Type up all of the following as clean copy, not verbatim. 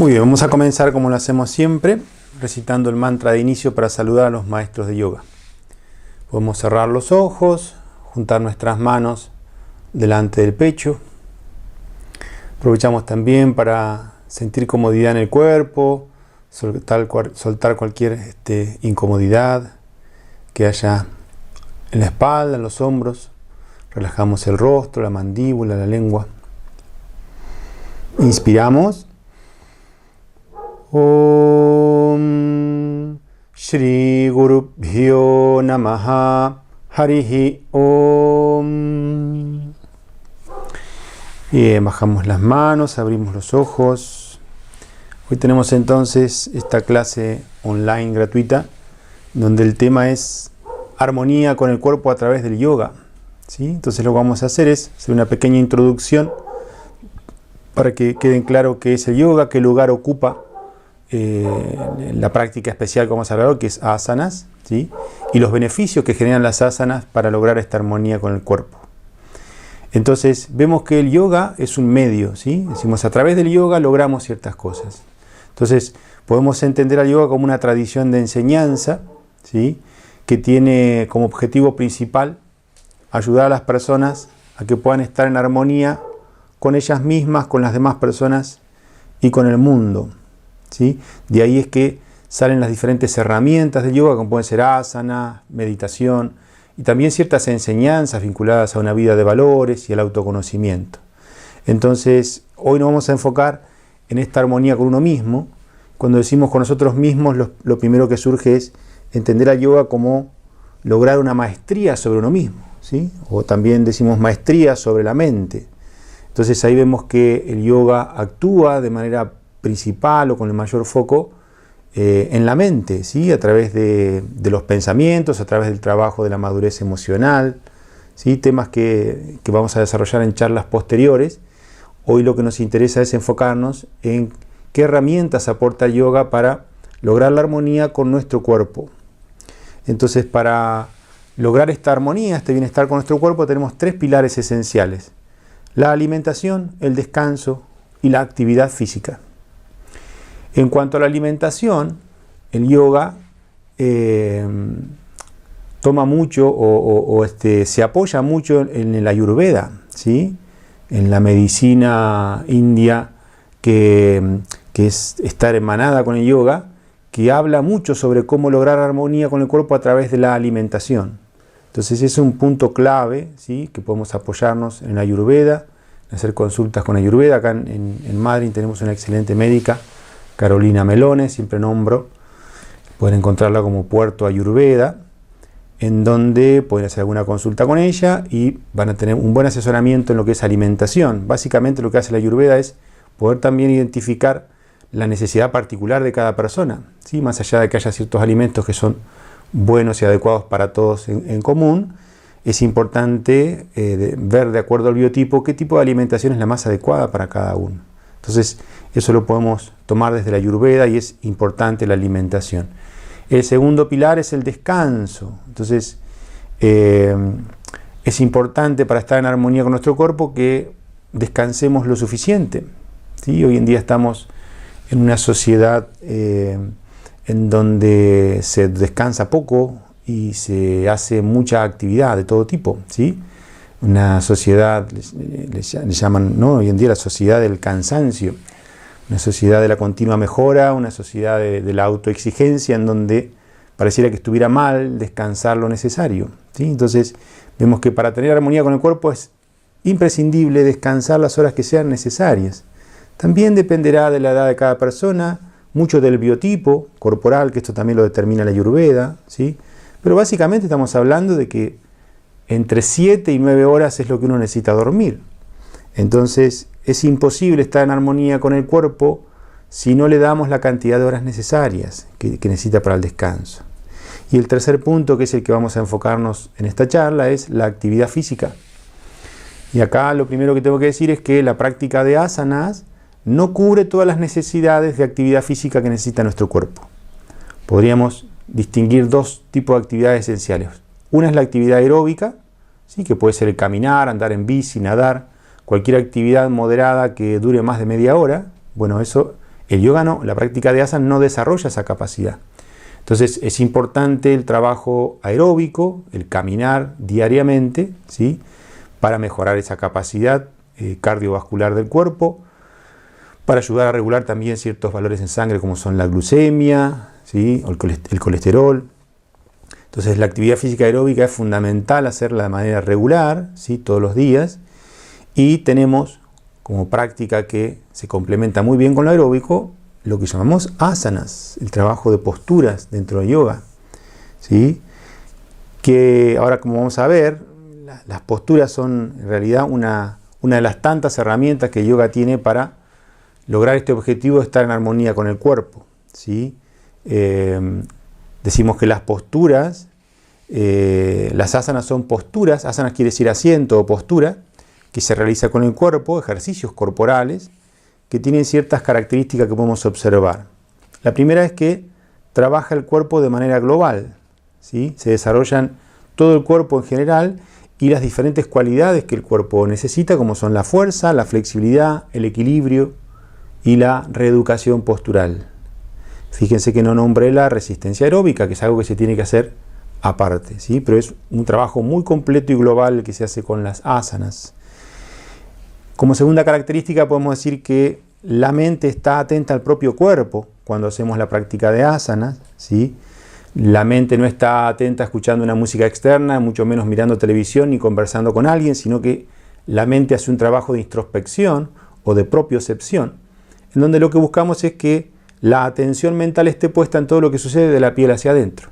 Muy bien, vamos a comenzar como lo hacemos siempre, recitando el mantra de inicio para saludar a los maestros de yoga. Podemos cerrar los ojos, juntar nuestras manos delante del pecho. Aprovechamos también para sentir comodidad en el cuerpo, soltar cualquier incomodidad que haya en la espalda, en los hombros. Relajamos el rostro, la mandíbula, la lengua. Inspiramos. Om Shri Gurubhyo Namaha Harihi Om. Bien, bajamos las manos, abrimos los ojos. Hoy tenemos entonces esta clase online gratuita donde el tema es armonía con el cuerpo a través del yoga. ¿Sí? Entonces lo que vamos a hacer es hacer una pequeña introducción para que queden claro qué es el yoga, qué lugar ocupa la práctica especial que vamos a hablar hoy, que es asanas, ¿sí? Y los beneficios que generan las asanas para lograr esta armonía con el cuerpo. Entonces vemos que el yoga es un medio, ¿sí? Decimos, a través del yoga logramos ciertas cosas. Entonces podemos entender al yoga como una tradición de enseñanza, ¿sí? Que tiene como objetivo principal ayudar a las personas a que puedan estar en armonía con ellas mismas, con las demás personas y con el mundo. ¿Sí? De ahí es que salen las diferentes herramientas del yoga, como pueden ser asana, meditación, y también ciertas enseñanzas vinculadas a una vida de valores y al autoconocimiento. Entonces, hoy nos vamos a enfocar en esta armonía con uno mismo. Cuando decimos con nosotros mismos, lo primero que surge es entender al yoga como lograr una maestría sobre uno mismo, ¿sí? O también decimos maestría sobre la mente. Entonces ahí vemos que el yoga actúa de manera principal o con el mayor foco en la mente, ¿sí? A través de los pensamientos, a través del trabajo de la madurez emocional, ¿sí? Temas que vamos a desarrollar en charlas posteriores. Hoy lo que nos interesa es enfocarnos en qué herramientas aporta el yoga para lograr la armonía con nuestro cuerpo. Entonces, para lograr esta armonía, este bienestar con nuestro cuerpo, tenemos tres pilares esenciales: la alimentación, el descanso y la actividad física. En cuanto a la alimentación, el yoga toma mucho se apoya mucho en el Ayurveda, ¿sí? En la medicina india que está hermanada con el yoga, que habla mucho sobre cómo lograr armonía con el cuerpo a través de la alimentación. Entonces es un punto clave, ¿sí? Que podemos apoyarnos en el Ayurveda, hacer consultas con Ayurveda. Acá en Madrid tenemos una excelente médica, Carolina Melone, siempre nombro. Pueden encontrarla como Puerto Ayurveda, en donde pueden hacer alguna consulta con ella y van a tener un buen asesoramiento en lo que es alimentación. Básicamente lo que hace la Ayurveda es poder también identificar la necesidad particular de cada persona, ¿sí? Más allá de que haya ciertos alimentos que son buenos y adecuados para todos en común, es importante ver de acuerdo al biotipo qué tipo de alimentación es la más adecuada para cada uno. Entonces eso lo podemos tomar desde la Ayurveda y es importante la alimentación. El segundo pilar es el descanso. Entonces es importante para estar en armonía con nuestro cuerpo que descansemos lo suficiente, ¿sí? Hoy en día estamos en una sociedad en donde se descansa poco y se hace mucha actividad de todo tipo, ¿sí? Una sociedad, le llaman, ¿no? Hoy en día la sociedad del cansancio, una sociedad de la continua mejora, una sociedad de la autoexigencia, en donde pareciera que estuviera mal descansar lo necesario, ¿sí? Entonces vemos que para tener armonía con el cuerpo es imprescindible descansar las horas que sean necesarias. También dependerá de la edad de cada persona, mucho del biotipo corporal, que esto también lo determina la Ayurveda, ¿sí? Pero básicamente estamos hablando de que entre 7 y 9 horas es lo que uno necesita dormir. Entonces es imposible estar en armonía con el cuerpo si no le damos la cantidad de horas necesarias que necesita para el descanso. Y el tercer punto, que es el que vamos a enfocarnos en esta charla, es la actividad física. Y acá lo primero que tengo que decir es que la práctica de asanas no cubre todas las necesidades de actividad física que necesita nuestro cuerpo. Podríamos distinguir dos tipos de actividades esenciales. Una es la actividad aeróbica, ¿sí? Que puede ser el caminar, andar en bici, nadar, cualquier actividad moderada que dure más de media hora. Bueno, eso El yoga no, la práctica de asana no desarrolla esa capacidad. Entonces es importante el trabajo aeróbico, el caminar diariamente, ¿sí? Para mejorar esa capacidad cardiovascular del cuerpo, para ayudar a regular también ciertos valores en sangre como son la glucemia, ¿sí? O el colesterol. Entonces la actividad física aeróbica es fundamental hacerla de manera regular, ¿sí? Todos los días. Y tenemos como práctica que se complementa muy bien con lo aeróbico, lo que llamamos asanas, el trabajo de posturas dentro del yoga, ¿sí? Que ahora, como vamos a ver, las posturas son en realidad una de las tantas herramientas que el yoga tiene para lograr este objetivo de estar en armonía con el cuerpo, ¿sí? Decimos que las posturas, las asanas son posturas, asanas quiere decir asiento o postura, que se realiza con el cuerpo, ejercicios corporales, que tienen ciertas características que podemos observar. La primera es que trabaja el cuerpo de manera global, ¿sí? Se desarrollan todo el cuerpo en general y las diferentes cualidades que el cuerpo necesita, como son la fuerza, la flexibilidad, el equilibrio y la reeducación postural. Fíjense que no nombré la resistencia aeróbica, que es algo que se tiene que hacer aparte, ¿sí? Pero es un trabajo muy completo y global que se hace con las asanas. Como segunda característica podemos decir que la mente está atenta al propio cuerpo cuando hacemos la práctica de asanas, ¿sí? La mente no está atenta escuchando una música externa, mucho menos mirando televisión ni conversando con alguien, sino que la mente hace un trabajo de introspección o de propiocepción, en donde lo que buscamos es que la atención mental esté puesta en todo lo que sucede de la piel hacia adentro.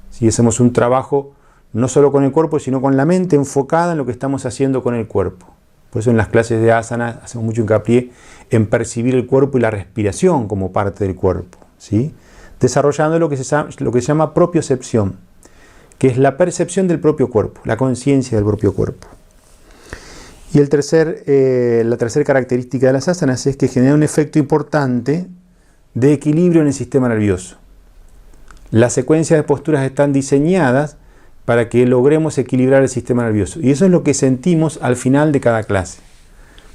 Si hacemos un trabajo no solo con el cuerpo, sino con la mente enfocada en lo que estamos haciendo con el cuerpo. Por eso en las clases de asana hacemos mucho hincapié en percibir el cuerpo y la respiración como parte del cuerpo, ¿sí? Desarrollando lo que se llama propiocepción, que es la percepción del propio cuerpo, la conciencia del propio cuerpo. Y la tercera característica de las asanas es que genera un efecto importante de equilibrio en el sistema nervioso. Las secuencias de posturas están diseñadas para que logremos equilibrar el sistema nervioso. Y eso es lo que sentimos al final de cada clase.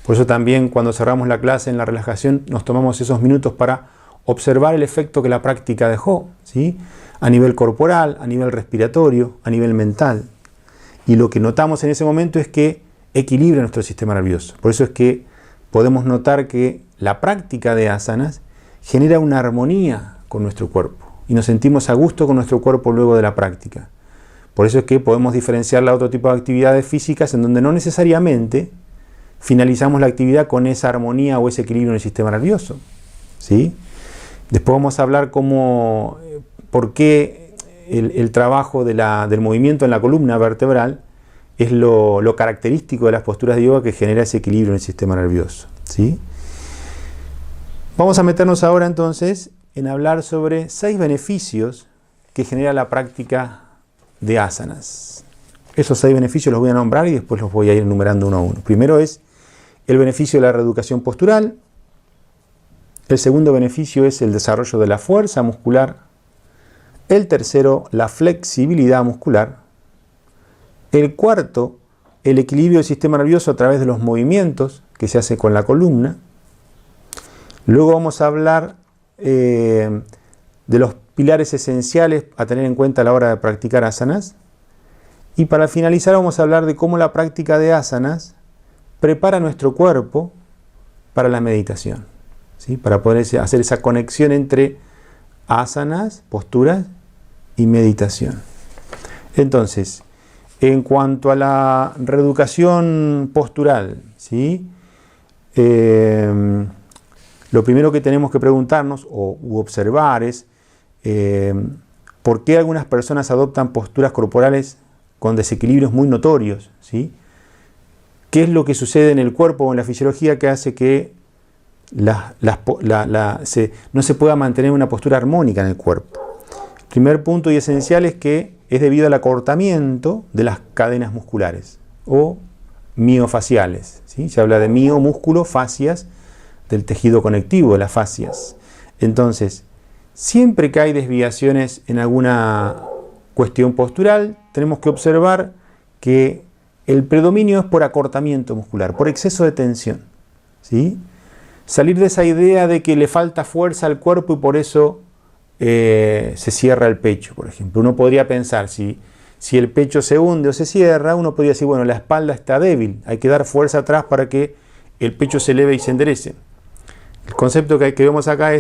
Por eso también cuando cerramos la clase en la relajación nos tomamos esos minutos para observar el efecto que la práctica dejó, ¿sí? A nivel corporal, a nivel respiratorio, a nivel mental. Y lo que notamos en ese momento es que equilibra nuestro sistema nervioso. Por eso es que podemos notar que la práctica de asanas genera una armonía con nuestro cuerpo. Y nos sentimos a gusto con nuestro cuerpo luego de la práctica. Por eso es que podemos diferenciarla a otro tipo de actividades físicas en donde no necesariamente finalizamos la actividad con esa armonía o ese equilibrio en el sistema nervioso, ¿sí? Después vamos a hablar por qué el trabajo del movimiento en la columna vertebral es lo característico de las posturas de yoga que genera ese equilibrio en el sistema nervioso, ¿sí? Vamos a meternos ahora entonces en hablar sobre 6 beneficios que genera la práctica de asanas. Esos 6 beneficios los voy a nombrar y después los voy a ir enumerando uno a uno. Primero es el beneficio de la reeducación postural. El segundo beneficio es el desarrollo de la fuerza muscular. El tercero, la flexibilidad muscular. El cuarto, el equilibrio del sistema nervioso a través de los movimientos que se hace con la columna. Luego vamos a hablar de los pilares esenciales a tener en cuenta a la hora de practicar asanas. Y para finalizar vamos a hablar de cómo la práctica de asanas prepara nuestro cuerpo para la meditación, ¿sí? Para poder hacer esa conexión entre asanas, posturas y meditación. Entonces, en cuanto a la reeducación postural, ¿sí? Lo primero que tenemos que preguntarnos u observar es ¿por qué algunas personas adoptan posturas corporales con desequilibrios muy notorios? ¿Sí? ¿Qué es lo que sucede en el cuerpo o en la fisiología que hace que no se pueda mantener una postura armónica en el cuerpo? El primer punto y esencial es que es debido al acortamiento de las cadenas musculares o miofaciales, ¿sí? Se habla de mio, músculo, fascias, del tejido conectivo, de las fascias. Entonces, siempre que hay desviaciones en alguna cuestión postural, tenemos que observar que el predominio es por acortamiento muscular, por exceso de tensión, ¿sí? Salir de esa idea de que le falta fuerza al cuerpo y por eso se cierra el pecho, por ejemplo. Uno podría pensar, si el pecho se hunde o se cierra, uno podría decir, bueno, la espalda está débil, hay que dar fuerza atrás para que el pecho se eleve y se enderece. El concepto que vemos acá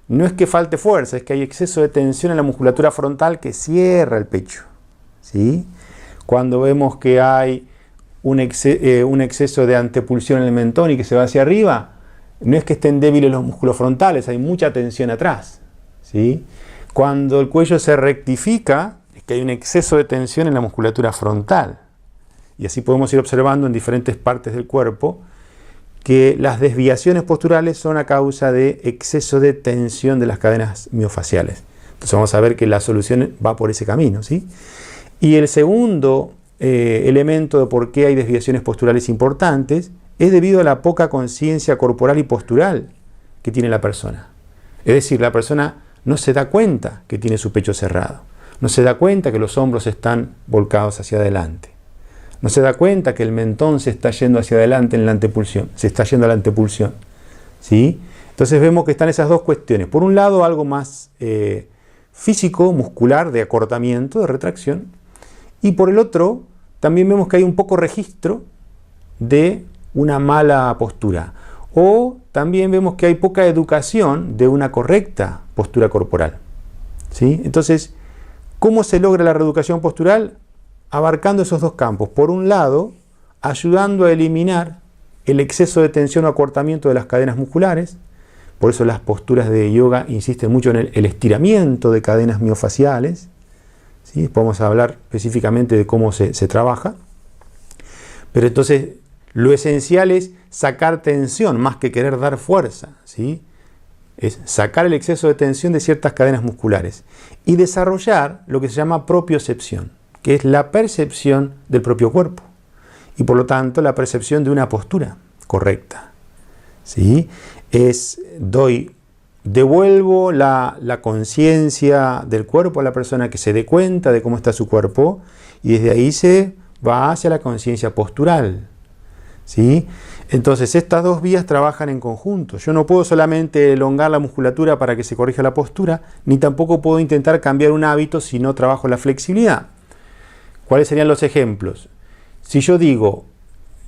no es que falte fuerza, es que hay exceso de tensión en la musculatura frontal que cierra el pecho, ¿sí? Cuando vemos que hay un exceso de antepulsión en el mentón y que se va hacia arriba, no es que estén débiles los músculos frontales, hay mucha tensión atrás, ¿sí? Cuando el cuello se rectifica, es que hay un exceso de tensión en la musculatura frontal. Y así podemos ir observando en diferentes partes del cuerpo que las desviaciones posturales son a causa de exceso de tensión de las cadenas miofaciales. Entonces vamos a ver que la solución va por ese camino, ¿sí? Y el segundo elemento de por qué hay desviaciones posturales importantes es debido a la poca conciencia corporal y postural que tiene la persona. Es decir, la persona no se da cuenta que tiene su pecho cerrado, no se da cuenta que los hombros están volcados hacia adelante, no se da cuenta que el mentón se está yendo hacia adelante en la antepulsión, se está yendo a la antepulsión, ¿sí? Entonces vemos que están esas dos cuestiones. Por un lado, algo más físico, muscular, de acortamiento, de retracción, y por el otro, también vemos que hay un poco registro de una mala postura. O también vemos que hay poca educación de una correcta postura corporal, ¿sí? Entonces, ¿cómo se logra la reeducación postural? Abarcando esos dos campos. Por un lado, ayudando a eliminar el exceso de tensión o acortamiento de las cadenas musculares. Por eso las posturas de yoga insisten mucho en el estiramiento de cadenas miofaciales, ¿sí? Podemos hablar específicamente de cómo se trabaja. Pero entonces, lo esencial es sacar tensión más que querer dar fuerza, ¿sí? Es sacar el exceso de tensión de ciertas cadenas musculares y desarrollar lo que se llama propiocepción, que es la percepción del propio cuerpo y por lo tanto la percepción de una postura correcta, ¿sí? Devuelvo la conciencia del cuerpo a la persona, que se dé cuenta de cómo está su cuerpo, y desde ahí se va hacia la conciencia postural, ¿sí? Entonces estas dos vías trabajan en conjunto. Yo no puedo solamente elongar la musculatura para que se corrija la postura, ni tampoco puedo intentar cambiar un hábito si no trabajo la flexibilidad. ¿Cuáles serían los ejemplos? Si yo digo,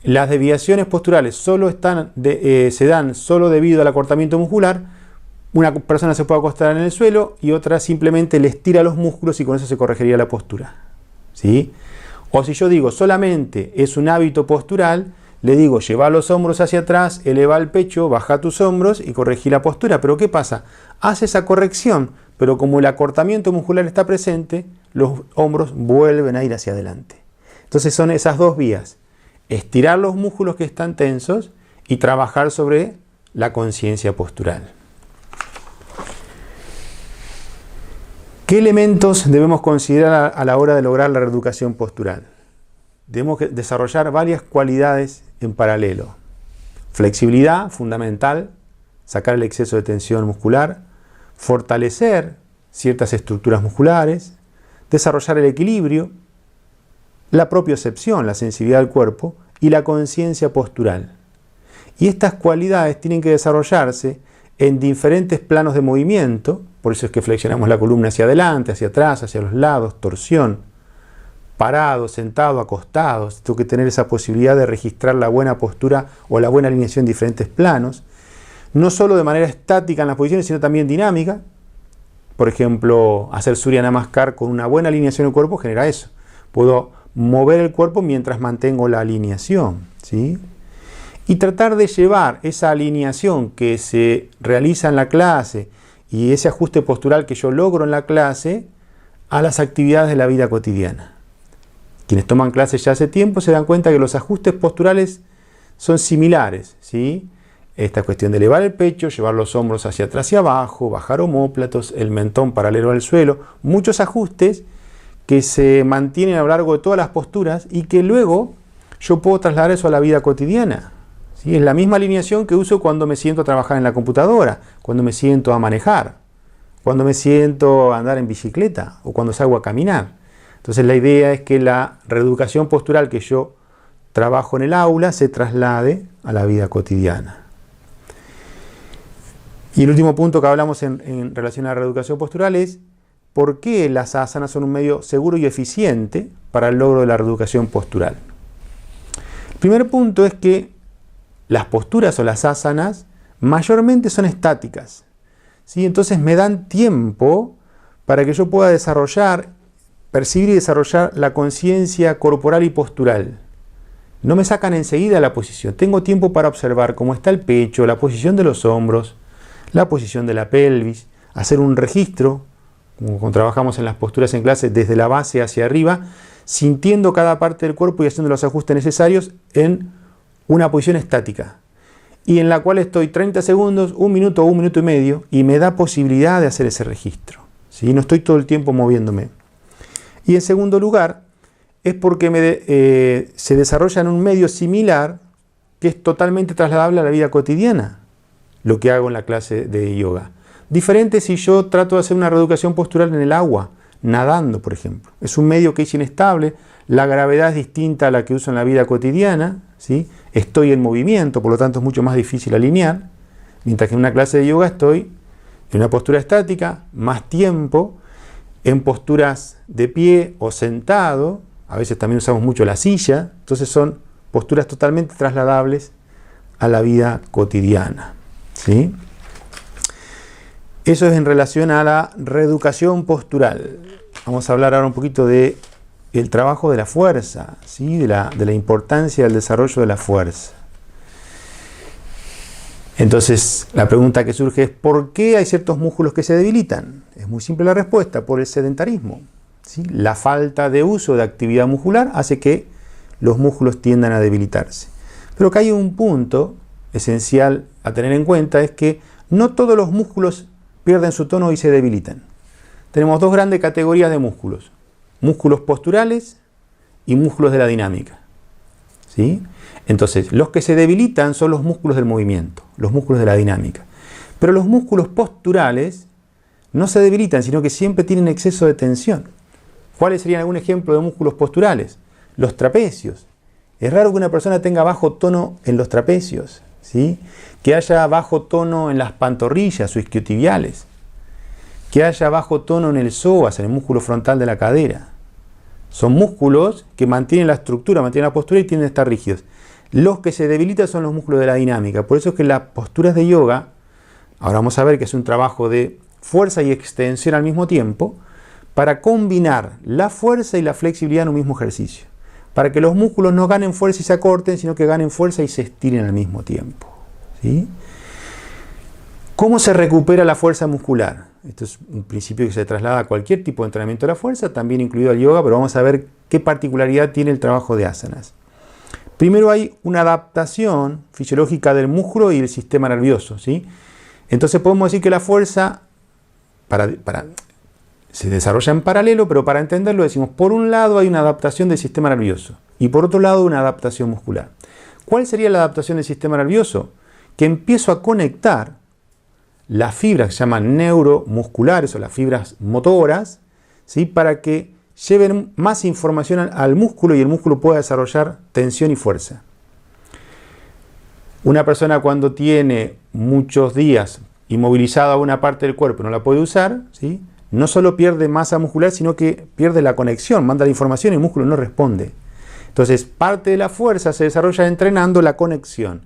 las desviaciones posturales se dan solo debido al acortamiento muscular, una persona se puede acostar en el suelo y otra simplemente le estira los músculos y con eso se corregiría la postura, ¿sí? O si yo digo, solamente es un hábito postural, le digo, lleva los hombros hacia atrás, eleva el pecho, baja tus hombros y corregí la postura. Pero ¿qué pasa? Hace esa corrección, pero como el acortamiento muscular está presente, los hombros vuelven a ir hacia adelante. Entonces son esas dos vías: estirar los músculos que están tensos y trabajar sobre la conciencia postural. ¿Qué elementos debemos considerar a la hora de lograr la reeducación postural? Debemos desarrollar varias cualidades en paralelo. Flexibilidad, fundamental, sacar el exceso de tensión muscular, fortalecer ciertas estructuras musculares, desarrollar el equilibrio, la propiocepción, la sensibilidad del cuerpo y la conciencia postural. Y estas cualidades tienen que desarrollarse en diferentes planos de movimiento, por eso es que flexionamos la columna hacia adelante, hacia atrás, hacia los lados, torsión, parado, sentado, acostado. Tengo que tener esa posibilidad de registrar la buena postura o la buena alineación en diferentes planos, no solo de manera estática en las posiciones, sino también dinámica. Por ejemplo, hacer Surya Namaskar con una buena alineación del cuerpo genera eso. Puedo mover el cuerpo mientras mantengo la alineación, ¿sí? Y tratar de llevar esa alineación que se realiza en la clase y ese ajuste postural que yo logro en la clase a las actividades de la vida cotidiana. Quienes toman clases ya hace tiempo se dan cuenta que los ajustes posturales son similares, ¿sí? Esta cuestión de elevar el pecho, llevar los hombros hacia atrás y abajo, bajar omóplatos, el mentón paralelo al suelo, muchos ajustes que se mantienen a lo largo de todas las posturas y que luego yo puedo trasladar eso a la vida cotidiana, ¿sí? Es la misma alineación que uso cuando me siento a trabajar en la computadora, cuando me siento a manejar, cuando me siento a andar en bicicleta o cuando salgo a caminar. Entonces la idea es que la reeducación postural que yo trabajo en el aula se traslade a la vida cotidiana. Y el último punto que hablamos en relación a la reeducación postural es por qué las asanas son un medio seguro y eficiente para el logro de la reeducación postural. El primer punto es que las posturas o las asanas mayormente son estáticas, ¿sí? Entonces me dan tiempo para que yo pueda desarrollar, percibir y desarrollar la conciencia corporal y postural. No me sacan enseguida la posición. Tengo tiempo para observar cómo está el pecho, la posición de los hombros, la posición de la pelvis, hacer un registro, como cuando trabajamos en las posturas en clase, desde la base hacia arriba, sintiendo cada parte del cuerpo y haciendo los ajustes necesarios en una posición estática, y en la cual estoy 30 segundos, 1 minuto o 1 minuto y medio, y me da posibilidad de hacer ese registro, ¿sí? No estoy todo el tiempo moviéndome. Y en segundo lugar, es porque se desarrolla en un medio similar que es totalmente trasladable a la vida cotidiana, lo que hago en la clase de yoga. Diferente si yo trato de hacer una reeducación postural en el agua, nadando, por ejemplo. Es un medio que es inestable, la gravedad es distinta a la que uso en la vida cotidiana, ¿sí? Estoy en movimiento, por lo tanto es mucho más difícil alinear, mientras que en una clase de yoga estoy en una postura estática, más tiempo, en posturas de pie o sentado, a veces también usamos mucho la silla, entonces son posturas totalmente trasladables a la vida cotidiana, ¿sí? Eso es en relación a la reeducación postural. Vamos a hablar ahora un poquito de el trabajo de la fuerza, ¿sí? de la importancia del desarrollo de la fuerza. Entonces, la pregunta que surge es ¿por qué hay ciertos músculos que se debilitan? Es muy simple la respuesta, por el sedentarismo, ¿sí? La falta de uso de actividad muscular hace que los músculos tiendan a debilitarse. Pero que hay un punto esencial a tener en cuenta, es que no todos los músculos pierden su tono y se debilitan. Tenemos dos grandes categorías de músculos: músculos posturales y músculos de la dinámica, ¿sí? Entonces, los que se debilitan son los músculos del movimiento, los músculos de la dinámica. Pero los músculos posturales no se debilitan, sino que siempre tienen exceso de tensión. ¿Cuáles serían algún ejemplo de músculos posturales? Los trapecios. Es raro que una persona tenga bajo tono en los trapecios, ¿sí? Que haya bajo tono en las pantorrillas o isquiotibiales, que haya bajo tono en el psoas, en el músculo frontal de la cadera. Son músculos que mantienen la estructura, mantienen la postura y tienden a estar rígidos. Los que se debilitan son los músculos de la dinámica. Por eso es que las posturas de yoga, ahora vamos a ver que es un trabajo de fuerza y extensión al mismo tiempo, para combinar la fuerza y la flexibilidad en un mismo ejercicio. Para que los músculos no ganen fuerza y se acorten, sino que ganen fuerza y se estiren al mismo tiempo, ¿sí? ¿Cómo se recupera la fuerza muscular? Esto es un principio que se traslada a cualquier tipo de entrenamiento de la fuerza, también incluido al yoga, pero vamos a ver qué particularidad tiene el trabajo de asanas. Primero hay una adaptación fisiológica del músculo y del sistema nervioso, ¿sí? Entonces podemos decir que la fuerza se desarrolla en paralelo, pero para entenderlo decimos, por un lado hay una adaptación del sistema nervioso y por otro lado una adaptación muscular. ¿Cuál sería la adaptación del sistema nervioso? Que empiezo a conectar las fibras que se llaman neuromusculares o las fibras motoras, ¿sí? Para que lleven más información al músculo y el músculo pueda desarrollar tensión y fuerza. Una persona cuando tiene muchos días inmovilizada una parte del cuerpo y no la puede usar, ¿sí? No solo pierde masa muscular, sino que pierde la conexión, manda la información y el músculo no responde. Entonces, parte de la fuerza se desarrolla entrenando la conexión.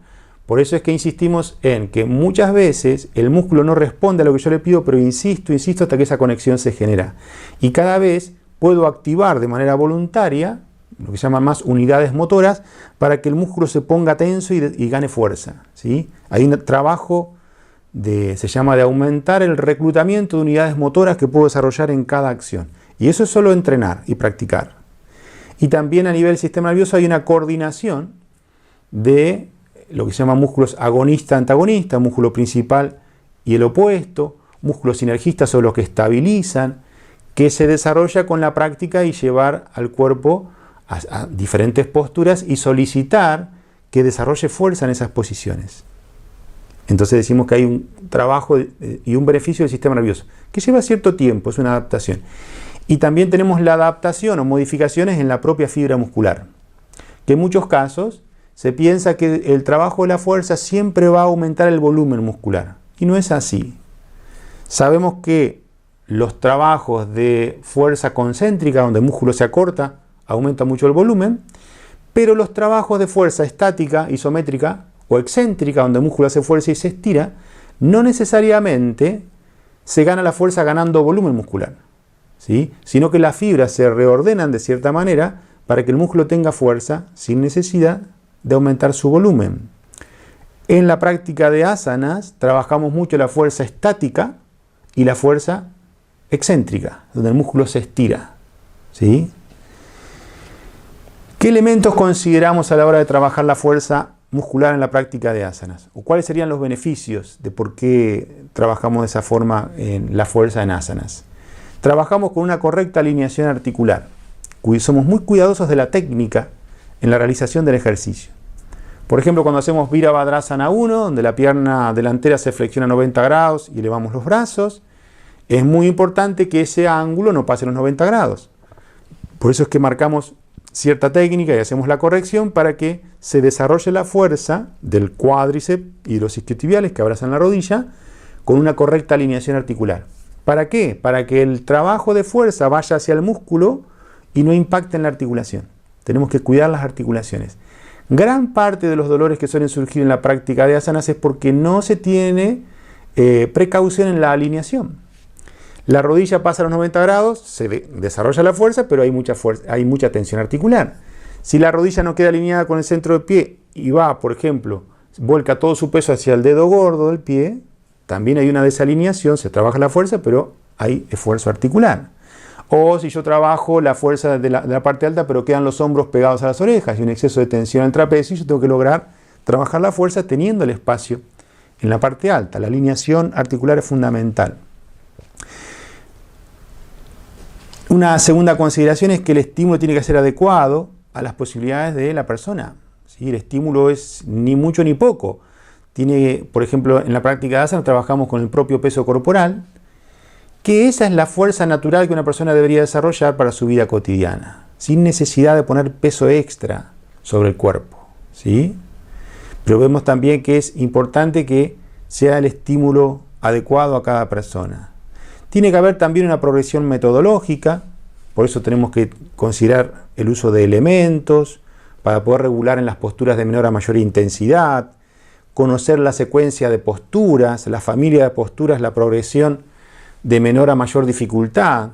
Por eso es que insistimos en que muchas veces el músculo no responde a lo que yo le pido, pero insisto hasta que esa conexión se genera. Y cada vez puedo activar de manera voluntaria, lo que se llaman más unidades motoras, para que el músculo se ponga tenso y gane fuerza, ¿sí? Hay un trabajo se llama de aumentar el reclutamiento de unidades motoras que puedo desarrollar en cada acción. Y eso es solo entrenar y practicar. Y también a nivel del sistema nervioso hay una coordinación de lo que se llama músculos agonista-antagonista, músculo principal y el opuesto, músculos sinergistas son los que estabilizan, que se desarrolla con la práctica y llevar al cuerpo a diferentes posturas y solicitar que desarrolle fuerza en esas posiciones. Entonces decimos que hay un trabajo y un beneficio del sistema nervioso, que lleva cierto tiempo, es una adaptación. Y también tenemos la adaptación o modificaciones en la propia fibra muscular, que en muchos casos se piensa que el trabajo de la fuerza siempre va a aumentar el volumen muscular. Y no es así. Sabemos que los trabajos de fuerza concéntrica, donde el músculo se acorta, aumenta mucho el volumen, pero los trabajos de fuerza estática, isométrica o excéntrica, donde el músculo hace fuerza y se estira, no necesariamente se gana la fuerza ganando volumen muscular, ¿sí? Sino que las fibras se reordenan de cierta manera para que el músculo tenga fuerza sin necesidad de aumentar su volumen. En la práctica de asanas trabajamos mucho la fuerza estática y la fuerza excéntrica, donde el músculo se estira, ¿sí? ¿Qué elementos consideramos a la hora de trabajar la fuerza muscular en la práctica de asanas? ¿O cuáles serían los beneficios de por qué trabajamos de esa forma en la fuerza en asanas? Trabajamos con una correcta alineación articular. Somos muy cuidadosos de la técnica en la realización del ejercicio. Por ejemplo, cuando hacemos Virabhadrasana 1, donde la pierna delantera se flexiona a 90 grados y elevamos los brazos, es muy importante que ese ángulo no pase los 90 grados. Por eso es que marcamos cierta técnica y hacemos la corrección para que se desarrolle la fuerza del cuádriceps y los isquiotibiales que abrazan la rodilla con una correcta alineación articular. ¿Para qué? Para que el trabajo de fuerza vaya hacia el músculo y no impacte en la articulación. Tenemos que cuidar las articulaciones. Gran parte de los dolores que suelen surgir en la práctica de asanas es porque no se tiene precaución en la alineación. La rodilla pasa a los 90 grados, se desarrolla la fuerza, pero hay mucha tensión articular. Si la rodilla no queda alineada con el centro del pie y va, por ejemplo, vuelca todo su peso hacia el dedo gordo del pie, también hay una desalineación, se trabaja la fuerza, pero hay esfuerzo articular. O si yo trabajo la fuerza de la parte alta, pero quedan los hombros pegados a las orejas y un exceso de tensión en el trapecio, yo tengo que lograr trabajar la fuerza teniendo el espacio en la parte alta. La alineación articular es fundamental. Una segunda consideración es que el estímulo tiene que ser adecuado a las posibilidades de la persona, ¿sí? El estímulo es ni mucho ni poco. Por ejemplo, en la práctica de asana trabajamos con el propio peso corporal, que esa es la fuerza natural que una persona debería desarrollar para su vida cotidiana, sin necesidad de poner peso extra sobre el cuerpo, ¿sí? Pero vemos también que es importante que sea el estímulo adecuado a cada persona. Tiene que haber también una progresión metodológica, por eso tenemos que considerar el uso de elementos para poder regular en las posturas de menor a mayor intensidad, conocer la secuencia de posturas, la familia de posturas, la progresión de menor a mayor dificultad,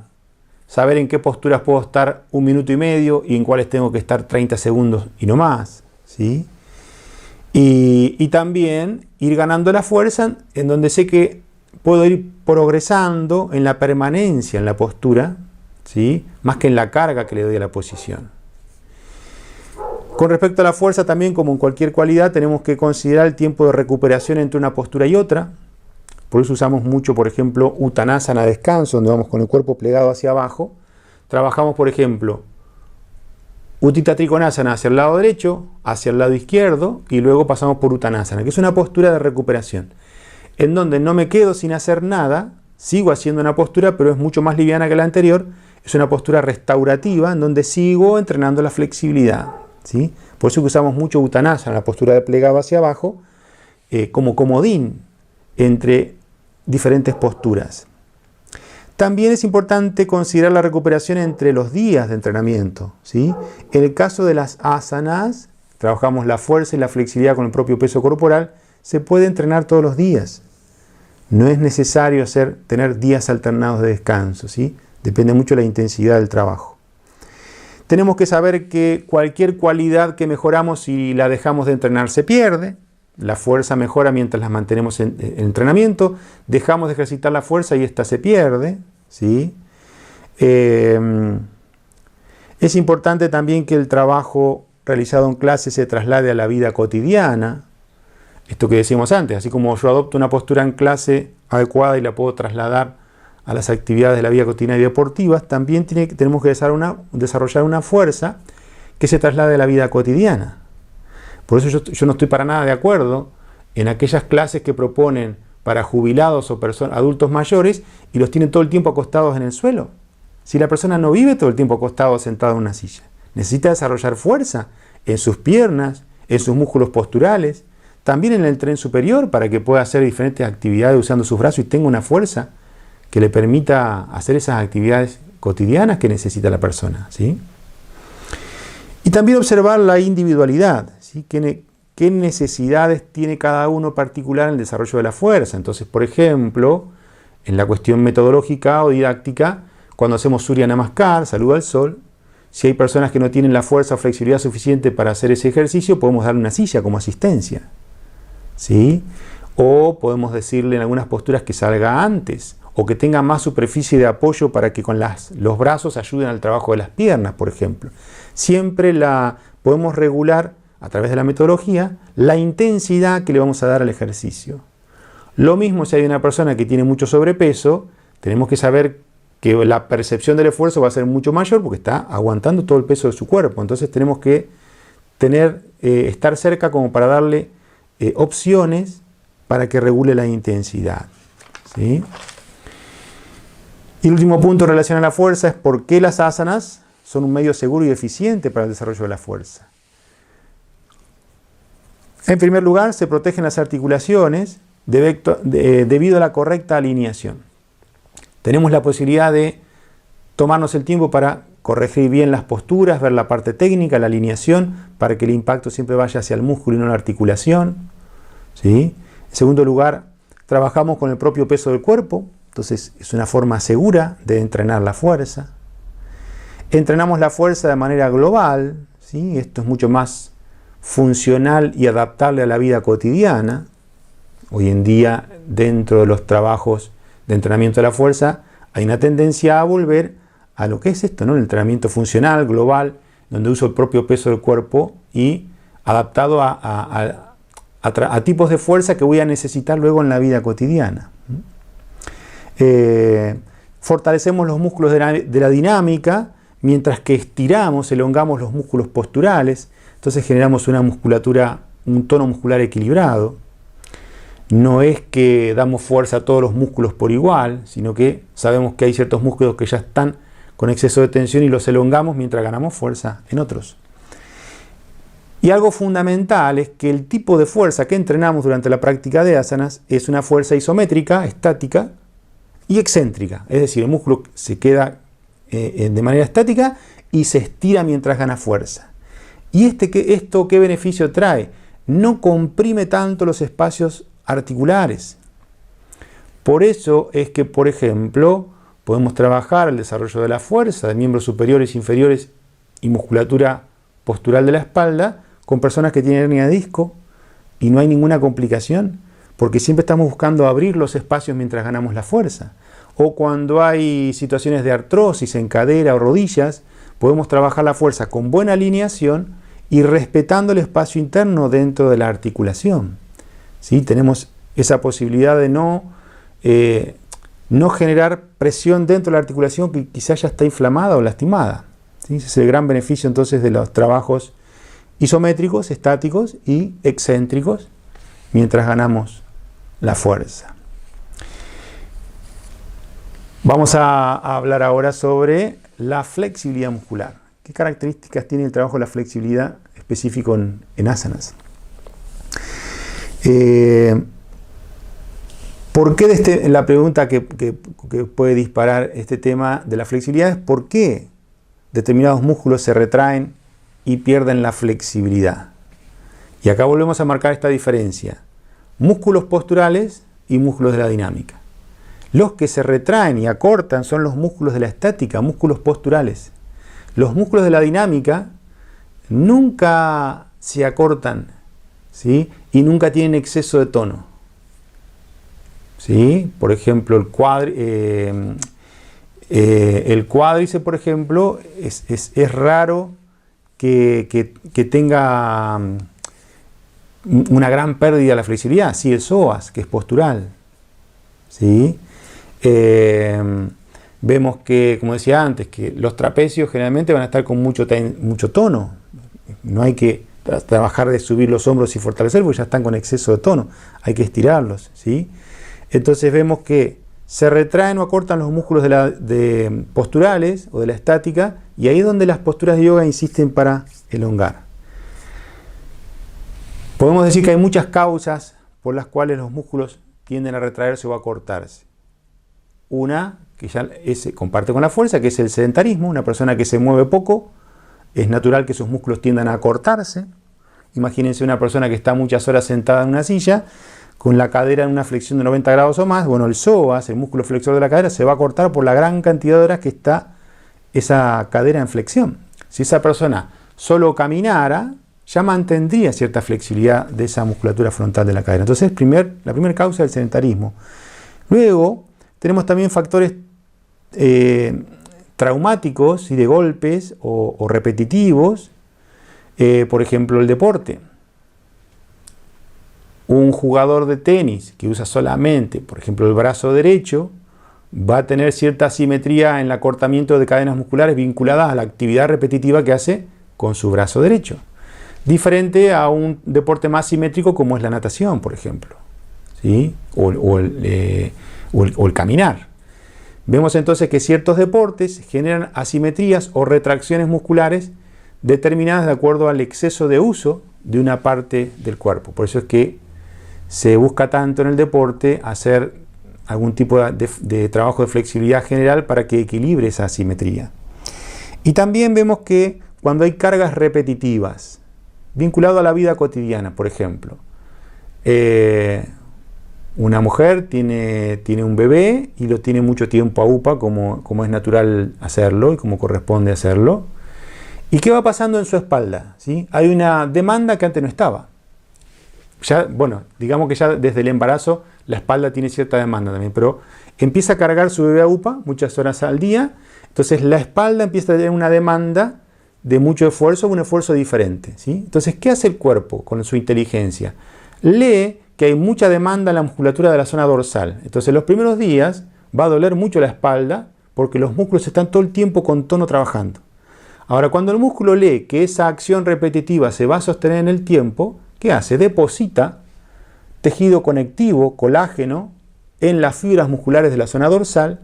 saber en qué posturas puedo estar 1 minuto y medio y en cuáles tengo que estar 30 segundos y no más, ¿sí? Y también ir ganando la fuerza en donde sé que puedo ir progresando en la permanencia en la postura, ¿sí? Más que en la carga que le doy a la posición. Con respecto a la fuerza también, como en cualquier cualidad, tenemos que considerar el tiempo de recuperación entre una postura y otra. Por eso usamos mucho, por ejemplo, Uttanasana, descanso, donde vamos con el cuerpo plegado hacia abajo. Trabajamos, por ejemplo, Utthita Trikonasana hacia el lado derecho, hacia el lado izquierdo, y luego pasamos por Uttanasana, que es una postura de recuperación, en donde no me quedo sin hacer nada, sigo haciendo una postura, pero es mucho más liviana que la anterior. Es una postura restaurativa, en donde sigo entrenando la flexibilidad, ¿sí? Por eso que usamos mucho Uttanasana, la postura de plegado hacia abajo, como comodín entre diferentes posturas. También es importante considerar la recuperación entre los días de entrenamiento, ¿sí? En el caso de las asanas, trabajamos la fuerza y la flexibilidad con el propio peso corporal, se puede entrenar todos los días. No es necesario tener días alternados de descanso, ¿sí? Depende mucho de la intensidad del trabajo. Tenemos que saber que cualquier cualidad que mejoramos, si la dejamos de entrenar, se pierde. La fuerza mejora mientras la mantenemos en entrenamiento. Dejamos de ejercitar la fuerza y esta se pierde, ¿sí? Es importante también que el trabajo realizado en clase se traslade a la vida cotidiana. Esto que decíamos antes, así como yo adopto una postura en clase adecuada y la puedo trasladar a las actividades de la vida cotidiana y deportivas, también tenemos que desarrollar una fuerza que se traslade a la vida cotidiana. Por eso yo no estoy para nada de acuerdo en aquellas clases que proponen para jubilados o adultos mayores y los tienen todo el tiempo acostados en el suelo. Si la persona no vive todo el tiempo acostado o sentado en una silla, necesita desarrollar fuerza en sus piernas, en sus músculos posturales, también en el tren superior para que pueda hacer diferentes actividades usando sus brazos y tenga una fuerza que le permita hacer esas actividades cotidianas que necesita la persona, ¿sí? Y también observar la individualidad, ¿sí? ¿Qué necesidades tiene cada uno particular en el desarrollo de la fuerza? Entonces, por ejemplo, en la cuestión metodológica o didáctica, cuando hacemos Surya Namaskar, saludo al sol, si hay personas que no tienen la fuerza o flexibilidad suficiente para hacer ese ejercicio, podemos darle una silla como asistencia, ¿sí? O podemos decirle en algunas posturas que salga antes, o que tenga más superficie de apoyo para que con los brazos ayuden al trabajo de las piernas, por ejemplo. Siempre podemos regular, a través de la metodología, la intensidad que le vamos a dar al ejercicio. Lo mismo si hay una persona que tiene mucho sobrepeso, tenemos que saber que la percepción del esfuerzo va a ser mucho mayor porque está aguantando todo el peso de su cuerpo. Entonces tenemos que estar cerca como para darle opciones para que regule la intensidad, ¿sí? Y el último punto en relación a la fuerza es por qué las asanas son un medio seguro y eficiente para el desarrollo de la fuerza. En primer lugar, se protegen las articulaciones debido a la correcta alineación. Tenemos la posibilidad de tomarnos el tiempo para corregir bien las posturas, ver la parte técnica, la alineación, para que el impacto siempre vaya hacia el músculo y no la articulación, ¿sí? En segundo lugar, trabajamos con el propio peso del cuerpo, entonces es una forma segura de entrenar la fuerza. Entrenamos la fuerza de manera global, ¿sí? Esto es mucho más funcional y adaptable a la vida cotidiana. Hoy en día, dentro de los trabajos de entrenamiento de la fuerza, hay una tendencia a volver a lo que es esto, ¿no? El entrenamiento funcional, global, donde uso el propio peso del cuerpo y adaptado a tipos de fuerza que voy a necesitar luego en la vida cotidiana. Fortalecemos los músculos de la dinámica, mientras que estiramos, elongamos los músculos posturales, entonces generamos una musculatura, un tono muscular equilibrado. No es que damos fuerza a todos los músculos por igual, sino que sabemos que hay ciertos músculos que ya están con exceso de tensión y los elongamos mientras ganamos fuerza en otros. Y algo fundamental es que el tipo de fuerza que entrenamos durante la práctica de asanas es una fuerza isométrica, estática y excéntrica. Es decir, el músculo se queda de manera estática y se estira mientras gana fuerza. ¿Y esto qué beneficio trae? No comprime tanto los espacios articulares. Por eso es que, por ejemplo, podemos trabajar el desarrollo de la fuerza de miembros superiores, inferiores y musculatura postural de la espalda con personas que tienen hernia de disco y no hay ninguna complicación, porque siempre estamos buscando abrir los espacios mientras ganamos la fuerza. O cuando hay situaciones de artrosis en cadera o rodillas, podemos trabajar la fuerza con buena alineación y respetando el espacio interno dentro de la articulación, ¿sí? Tenemos esa posibilidad de no generar presión dentro de la articulación que quizás ya está inflamada o lastimada, ¿sí? Ese es el gran beneficio entonces de los trabajos isométricos, estáticos y excéntricos mientras ganamos la fuerza. Vamos a hablar ahora sobre la flexibilidad muscular. ¿Qué características tiene el trabajo de la flexibilidad específico en asanas? ¿Por qué la pregunta que puede disparar este tema de la flexibilidad es por qué determinados músculos se retraen y pierden la flexibilidad? Y acá volvemos a marcar esta diferencia. Músculos posturales y músculos de la dinámica. Los que se retraen y acortan son los músculos de la estática, músculos posturales. Los músculos de la dinámica nunca se acortan, ¿sí? Y nunca tienen exceso de tono, ¿sí? Por ejemplo, el cuádriceps, por ejemplo, es raro que tenga una gran pérdida de la flexibilidad. Sí, el psoas, que es postural, ¿sí? Vemos que, como decía antes, que los trapecios generalmente van a estar con mucho tono. No hay que trabajar de subir los hombros y fortalecer porque ya están con exceso de tono. Hay que estirarlos, ¿sí? Entonces vemos que se retraen o acortan los músculos de posturales o de la estática, y ahí es donde las posturas de yoga insisten para elongar. Podemos decir que hay muchas causas por las cuales los músculos tienden a retraerse o a cortarse. Una, que ya se comparte con la fuerza, que es el sedentarismo. Una persona que se mueve poco, es natural que sus músculos tiendan a cortarse. Imagínense una persona que está muchas horas sentada en una silla, con la cadera en una flexión de 90 grados o más. Bueno, el psoas, el músculo flexor de la cadera, se va a cortar por la gran cantidad de horas que está esa cadera en flexión. Si esa persona solo caminara, ya mantendría cierta flexibilidad de esa musculatura frontal de la cadera. Entonces, la primera causa es el sedentarismo. Luego, tenemos también factores traumáticos y de golpes o repetitivos. Por ejemplo, el deporte. Un jugador de tenis que usa solamente, por ejemplo, el brazo derecho, va a tener cierta asimetría en el acortamiento de cadenas musculares vinculadas a la actividad repetitiva que hace con su brazo derecho. Diferente a un deporte más simétrico como es la natación, por ejemplo, ¿sí? o el caminar. Vemos entonces que ciertos deportes generan asimetrías o retracciones musculares determinadas de acuerdo al exceso de uso de una parte del cuerpo. Por eso es que se busca tanto en el deporte hacer algún tipo de trabajo de flexibilidad general para que equilibre esa asimetría. Y también vemos que cuando hay cargas repetitivas, vinculado a la vida cotidiana, por ejemplo, una mujer tiene un bebé y lo tiene mucho tiempo a UPA, como es natural hacerlo y como corresponde hacerlo. ¿Y qué va pasando en su espalda? ¿Sí? Hay una demanda que antes no estaba. Ya, bueno, digamos que ya desde el embarazo la espalda tiene cierta demanda también, pero empieza a cargar su bebé a UPA muchas horas al día, entonces la espalda empieza a tener una demanda de mucho esfuerzo, un esfuerzo diferente, ¿sí? Entonces, ¿qué hace el cuerpo con su inteligencia? Lee que hay mucha demanda en la musculatura de la zona dorsal. Entonces, los primeros días va a doler mucho la espalda porque los músculos están todo el tiempo con tono trabajando. Ahora, cuando el músculo lee que esa acción repetitiva se va a sostener en el tiempo, ¿qué hace? Deposita tejido conectivo, colágeno, en las fibras musculares de la zona dorsal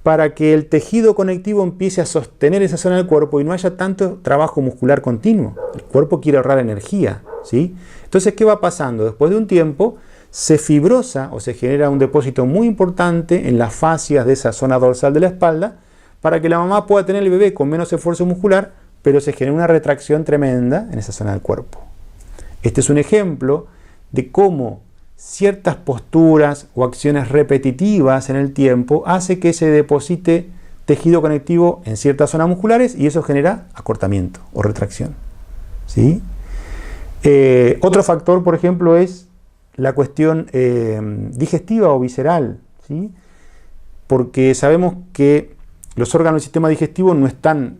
para que el tejido conectivo empiece a sostener esa zona del cuerpo y no haya tanto trabajo muscular continuo. El cuerpo quiere ahorrar energía, ¿sí? Entonces, ¿qué va pasando? Después de un tiempo, se fibrosa o se genera un depósito muy importante en las fascias de esa zona dorsal de la espalda para que la mamá pueda tener el bebé con menos esfuerzo muscular, pero se genera una retracción tremenda en esa zona del cuerpo. Este es un ejemplo de cómo ciertas posturas o acciones repetitivas en el tiempo hace que se deposite tejido conectivo en ciertas zonas musculares y eso genera acortamiento o retracción, ¿sí? Otro factor, por ejemplo, es la cuestión digestiva o visceral, ¿sí? Porque sabemos que los órganos del sistema digestivo no están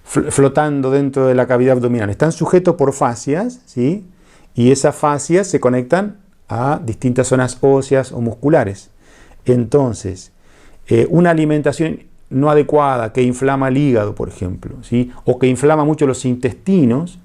flotando dentro de la cavidad abdominal, están sujetos por fascias, ¿sí? Y esas fascias se conectan a distintas zonas óseas o musculares. Entonces, una alimentación no adecuada que inflama el hígado, por ejemplo, ¿sí? O que inflama mucho los intestinos,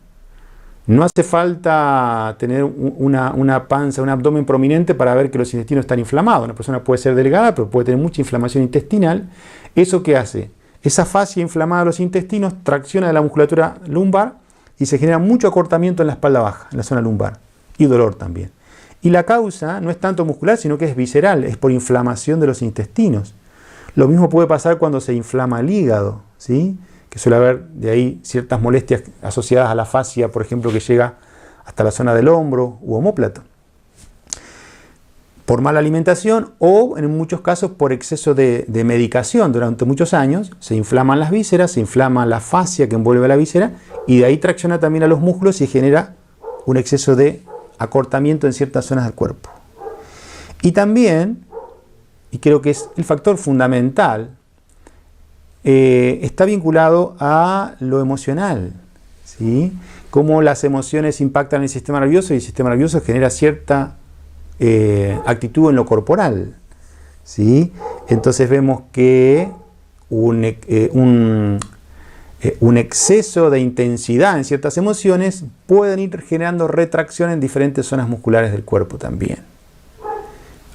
no hace falta tener una panza, un abdomen prominente para ver que los intestinos están inflamados. Una persona puede ser delgada, pero puede tener mucha inflamación intestinal. ¿Eso qué hace? Esa fascia inflamada de los intestinos tracciona de la musculatura lumbar y se genera mucho acortamiento en la espalda baja, en la zona lumbar, y dolor también. Y la causa no es tanto muscular, sino que es visceral, es por inflamación de los intestinos. Lo mismo puede pasar cuando se inflama el hígado, ¿sí? Que suele haber de ahí ciertas molestias asociadas a la fascia, por ejemplo, que llega hasta la zona del hombro u omóplato. Por mala alimentación o, en muchos casos, por exceso de medicación durante muchos años, se inflaman las vísceras, se inflama la fascia que envuelve a la víscera y de ahí tracciona también a los músculos y genera un exceso de acortamiento en ciertas zonas del cuerpo. Y también, y creo que es el factor fundamental, está vinculado a lo emocional, ¿sí? Cómo las emociones impactan en el sistema nervioso y el sistema nervioso genera cierta actitud en lo corporal, ¿sí? Entonces vemos que un exceso de intensidad en ciertas emociones pueden ir generando retracción en diferentes zonas musculares del cuerpo también.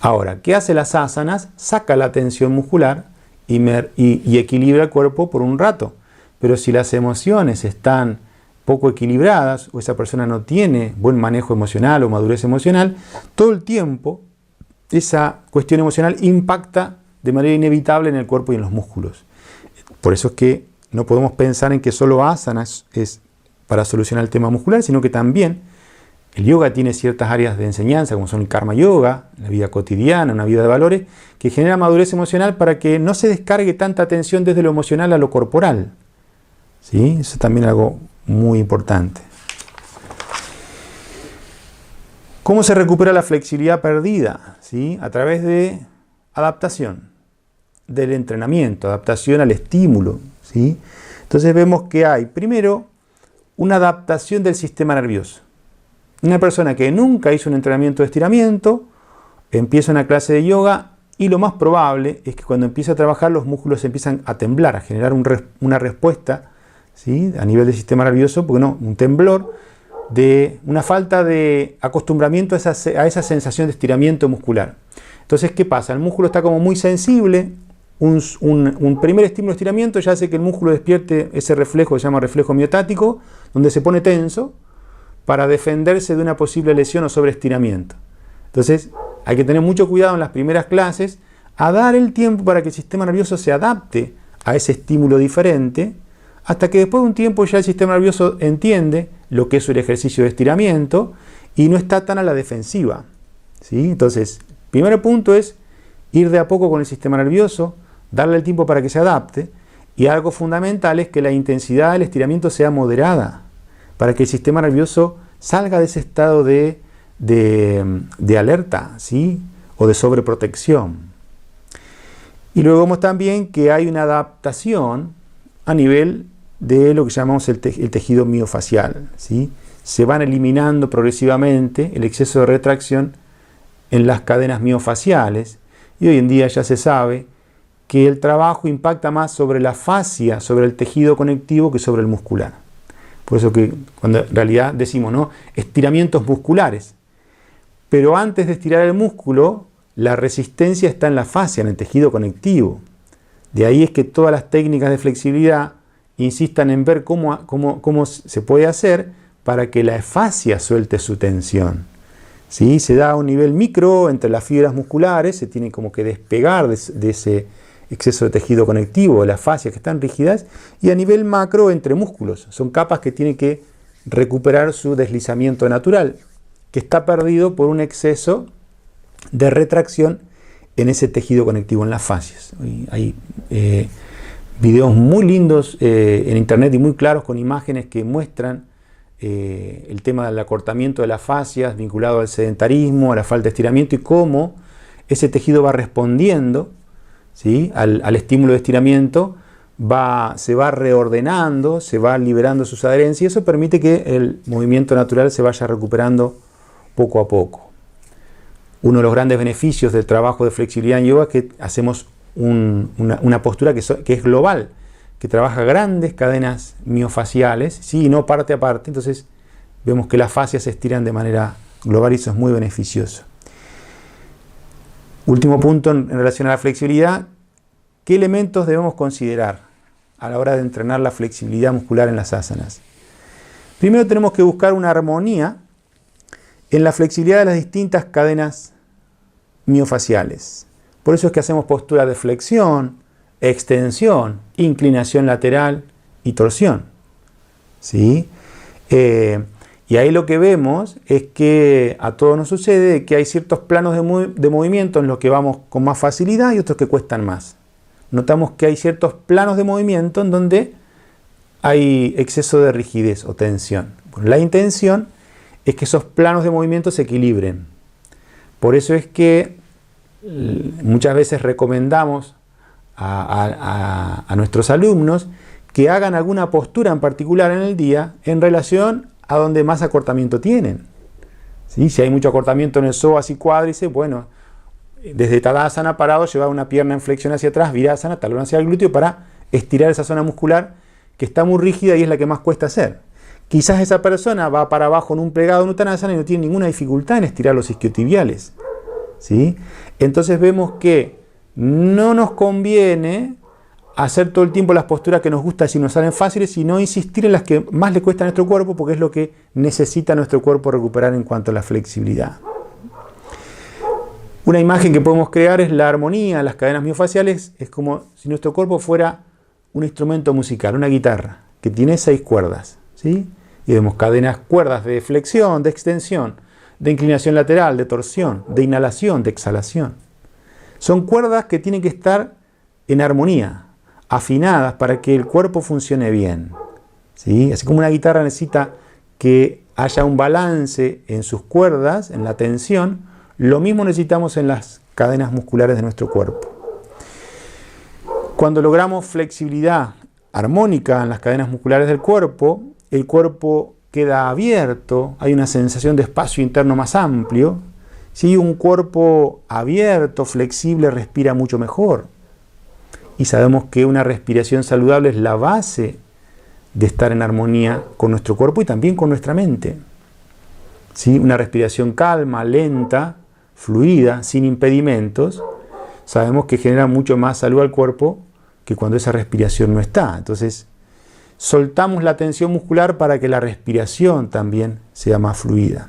Ahora, ¿qué hace las asanas? Saca la tensión muscular y equilibra el cuerpo por un rato. Pero si las emociones están poco equilibradas, o esa persona no tiene buen manejo emocional o madurez emocional, todo el tiempo esa cuestión emocional impacta de manera inevitable en el cuerpo y en los músculos. Por eso es que no podemos pensar en que solo asanas es para solucionar el tema muscular, sino que también el yoga tiene ciertas áreas de enseñanza, como son el karma yoga, la vida cotidiana, una vida de valores, que genera madurez emocional para que no se descargue tanta atención desde lo emocional a lo corporal. ¿Sí? Eso también es algo muy importante. ¿Cómo se recupera la flexibilidad perdida? ¿Sí? A través de adaptación, del entrenamiento, adaptación al estímulo. ¿Sí? Entonces vemos que hay, primero, una adaptación del sistema nervioso. Una persona que nunca hizo un entrenamiento de estiramiento, empieza una clase de yoga y lo más probable es que cuando empiece a trabajar los músculos empiezan a temblar, a generar una respuesta, ¿sí? A nivel del sistema nervioso, porque no, un temblor, de una falta de acostumbramiento a esa sensación de estiramiento muscular. Entonces, ¿qué pasa? El músculo está como muy sensible, un primer estímulo de estiramiento ya hace que el músculo despierte ese reflejo que se llama reflejo miotático, donde se pone tenso para defenderse de una posible lesión o sobreestiramiento. Entonces, hay que tener mucho cuidado en las primeras clases a dar el tiempo para que el sistema nervioso se adapte a ese estímulo diferente, hasta que después de un tiempo ya el sistema nervioso entiende lo que es el ejercicio de estiramiento y no está tan a la defensiva. ¿Sí? Entonces, el primer punto es ir de a poco con el sistema nervioso, darle el tiempo para que se adapte, y algo fundamental es que la intensidad del estiramiento sea moderada, para que el sistema nervioso salga de ese estado de alerta, ¿sí? O de sobreprotección. Y luego vemos también que hay una adaptación a nivel de lo que llamamos el tejido miofacial, ¿sí? Se van eliminando progresivamente el exceso de retracción en las cadenas miofaciales, y hoy en día ya se sabe que el trabajo impacta más sobre la fascia, sobre el tejido conectivo, que sobre el muscular. Por eso que cuando en realidad decimos, ¿no?, estiramientos musculares. Pero antes de estirar el músculo, la resistencia está en la fascia, en el tejido conectivo. De ahí es que todas las técnicas de flexibilidad insistan en ver cómo se puede hacer para que la fascia suelte su tensión. ¿Sí? Se da a un nivel micro entre las fibras musculares, se tiene como que despegar de ese exceso de tejido conectivo, de las fascias que están rígidas, y a nivel macro entre músculos. Son capas que tienen que recuperar su deslizamiento natural, que está perdido por un exceso de retracción en ese tejido conectivo, en las fascias. Hay videos muy lindos en internet y muy claros con imágenes que muestran el tema del acortamiento de las fascias vinculado al sedentarismo, a la falta de estiramiento, y cómo ese tejido va respondiendo, ¿sí?, al estímulo de estiramiento, se va reordenando, se va liberando sus adherencias, y eso permite que el movimiento natural se vaya recuperando poco a poco. Uno de los grandes beneficios del trabajo de flexibilidad en yoga es que hacemos una postura que es global, que trabaja grandes cadenas miofaciales, ¿sí?, y no parte a parte. Entonces vemos que las fascias se estiran de manera global y eso es muy beneficioso. Último punto en relación a la flexibilidad: ¿qué elementos debemos considerar a la hora de entrenar la flexibilidad muscular en las asanas? Primero tenemos que buscar una armonía en la flexibilidad de las distintas cadenas miofaciales. Por eso es que hacemos posturas de flexión, extensión, inclinación lateral y torsión. ¿Sí? Y ahí lo que vemos es que a todos nos sucede que hay ciertos planos de movimiento en los que vamos con más facilidad y otros que cuestan más. Notamos que hay ciertos planos de movimiento en donde hay exceso de rigidez o tensión. Bueno, la intención es que esos planos de movimiento se equilibren. Por eso es que muchas veces recomendamos a nuestros alumnos que hagan alguna postura en particular en el día en relación a donde más acortamiento tienen. ¿Sí? Si hay mucho acortamiento en el psoas y cuádriceps, bueno, desde Tadasana parado, llevar una pierna en flexión hacia atrás, Virasana, talón hacia el glúteo, para estirar esa zona muscular que está muy rígida y es la que más cuesta hacer. Quizás esa persona va para abajo en un plegado en Uttanasana y no tiene ninguna dificultad en estirar los isquiotibiales. ¿Sí? Entonces vemos que no nos conviene hacer todo el tiempo las posturas que nos gustan si nos salen fáciles y no insistir en las que más le cuesta a nuestro cuerpo, porque es lo que necesita nuestro cuerpo recuperar en cuanto a la flexibilidad. Una imagen que podemos crear es la armonía, las cadenas miofaciales. Es como si nuestro cuerpo fuera un instrumento musical, una guitarra, que tiene 6 cuerdas, ¿sí? Y vemos cuerdas de flexión, de extensión, de inclinación lateral, de torsión, de inhalación, de exhalación. Son cuerdas que tienen que estar en armonía, afinadas para que el cuerpo funcione bien, ¿sí? Así como una guitarra necesita que haya un balance en sus cuerdas, en la tensión, lo mismo necesitamos en las cadenas musculares de nuestro cuerpo. Cuando logramos flexibilidad armónica en las cadenas musculares del cuerpo, el cuerpo queda abierto, hay una sensación de espacio interno más amplio. Si un cuerpo abierto, flexible, respira mucho mejor. Y sabemos que una respiración saludable es la base de estar en armonía con nuestro cuerpo y también con nuestra mente. ¿Sí? Una respiración calma, lenta, fluida, sin impedimentos, sabemos que genera mucho más salud al cuerpo que cuando esa respiración no está. Entonces, soltamos la tensión muscular para que la respiración también sea más fluida.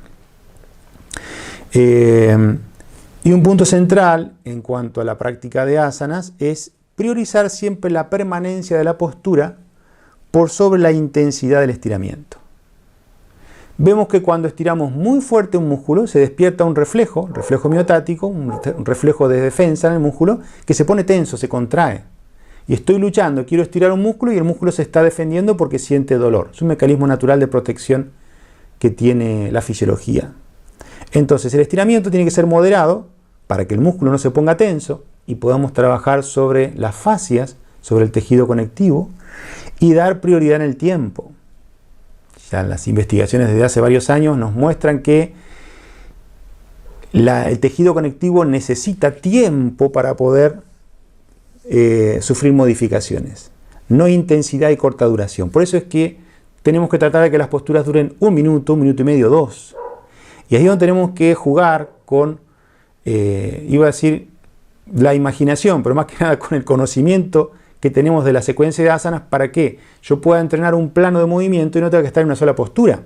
Y un punto central en cuanto a la práctica de asanas es priorizar siempre la permanencia de la postura por sobre la intensidad del estiramiento. Vemos que cuando estiramos muy fuerte un músculo se despierta un reflejo miotático, un reflejo de defensa en el músculo que se pone tenso, se contrae. Y estoy luchando, quiero estirar un músculo y el músculo se está defendiendo porque siente dolor. Es un mecanismo natural de protección que tiene la fisiología. Entonces el estiramiento tiene que ser moderado para que el músculo no se ponga tenso y podamos trabajar sobre las fascias, sobre el tejido conectivo y dar prioridad en el tiempo. Ya las investigaciones desde hace varios años nos muestran que el tejido conectivo necesita tiempo para poder sufrir modificaciones, no intensidad y corta duración. Por eso es que tenemos que tratar de que las posturas duren 1 minuto, 1 minuto y medio, 2. Y ahí es donde tenemos que jugar con, iba a decir, la imaginación, pero más que nada con el conocimiento que tenemos de la secuencia de asanas para que yo pueda entrenar un plano de movimiento y no tenga que estar en una sola postura,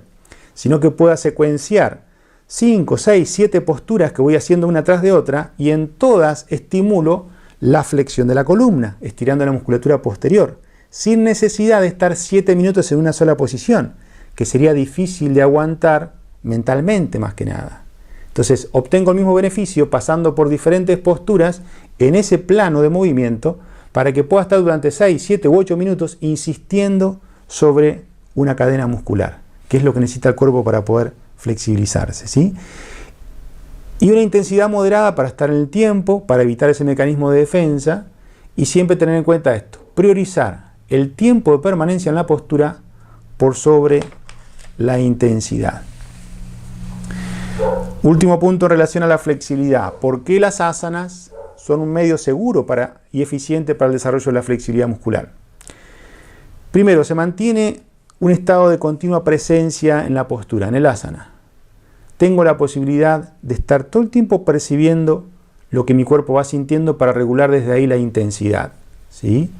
sino que pueda secuenciar 5, 6, 7 posturas que voy haciendo una tras de otra y en todas estimulo la flexión de la columna, estirando la musculatura posterior, sin necesidad de estar 7 minutos en una sola posición, que sería difícil de aguantar mentalmente más que nada. Entonces obtengo el mismo beneficio pasando por diferentes posturas en ese plano de movimiento para que pueda estar durante 6, 7 u 8 minutos insistiendo sobre una cadena muscular, que es lo que necesita el cuerpo para poder flexibilizarse, ¿sí? Y una intensidad moderada para estar en el tiempo, para evitar ese mecanismo de defensa y siempre tener en cuenta esto, priorizar el tiempo de permanencia en la postura por sobre la intensidad. Último punto en relación a la flexibilidad. ¿Por qué las asanas son un medio seguro y eficiente para el desarrollo de la flexibilidad muscular? Primero, se mantiene un estado de continua presencia en la postura, en el asana. Tengo la posibilidad de estar todo el tiempo percibiendo lo que mi cuerpo va sintiendo para regular desde ahí la intensidad, ¿sí?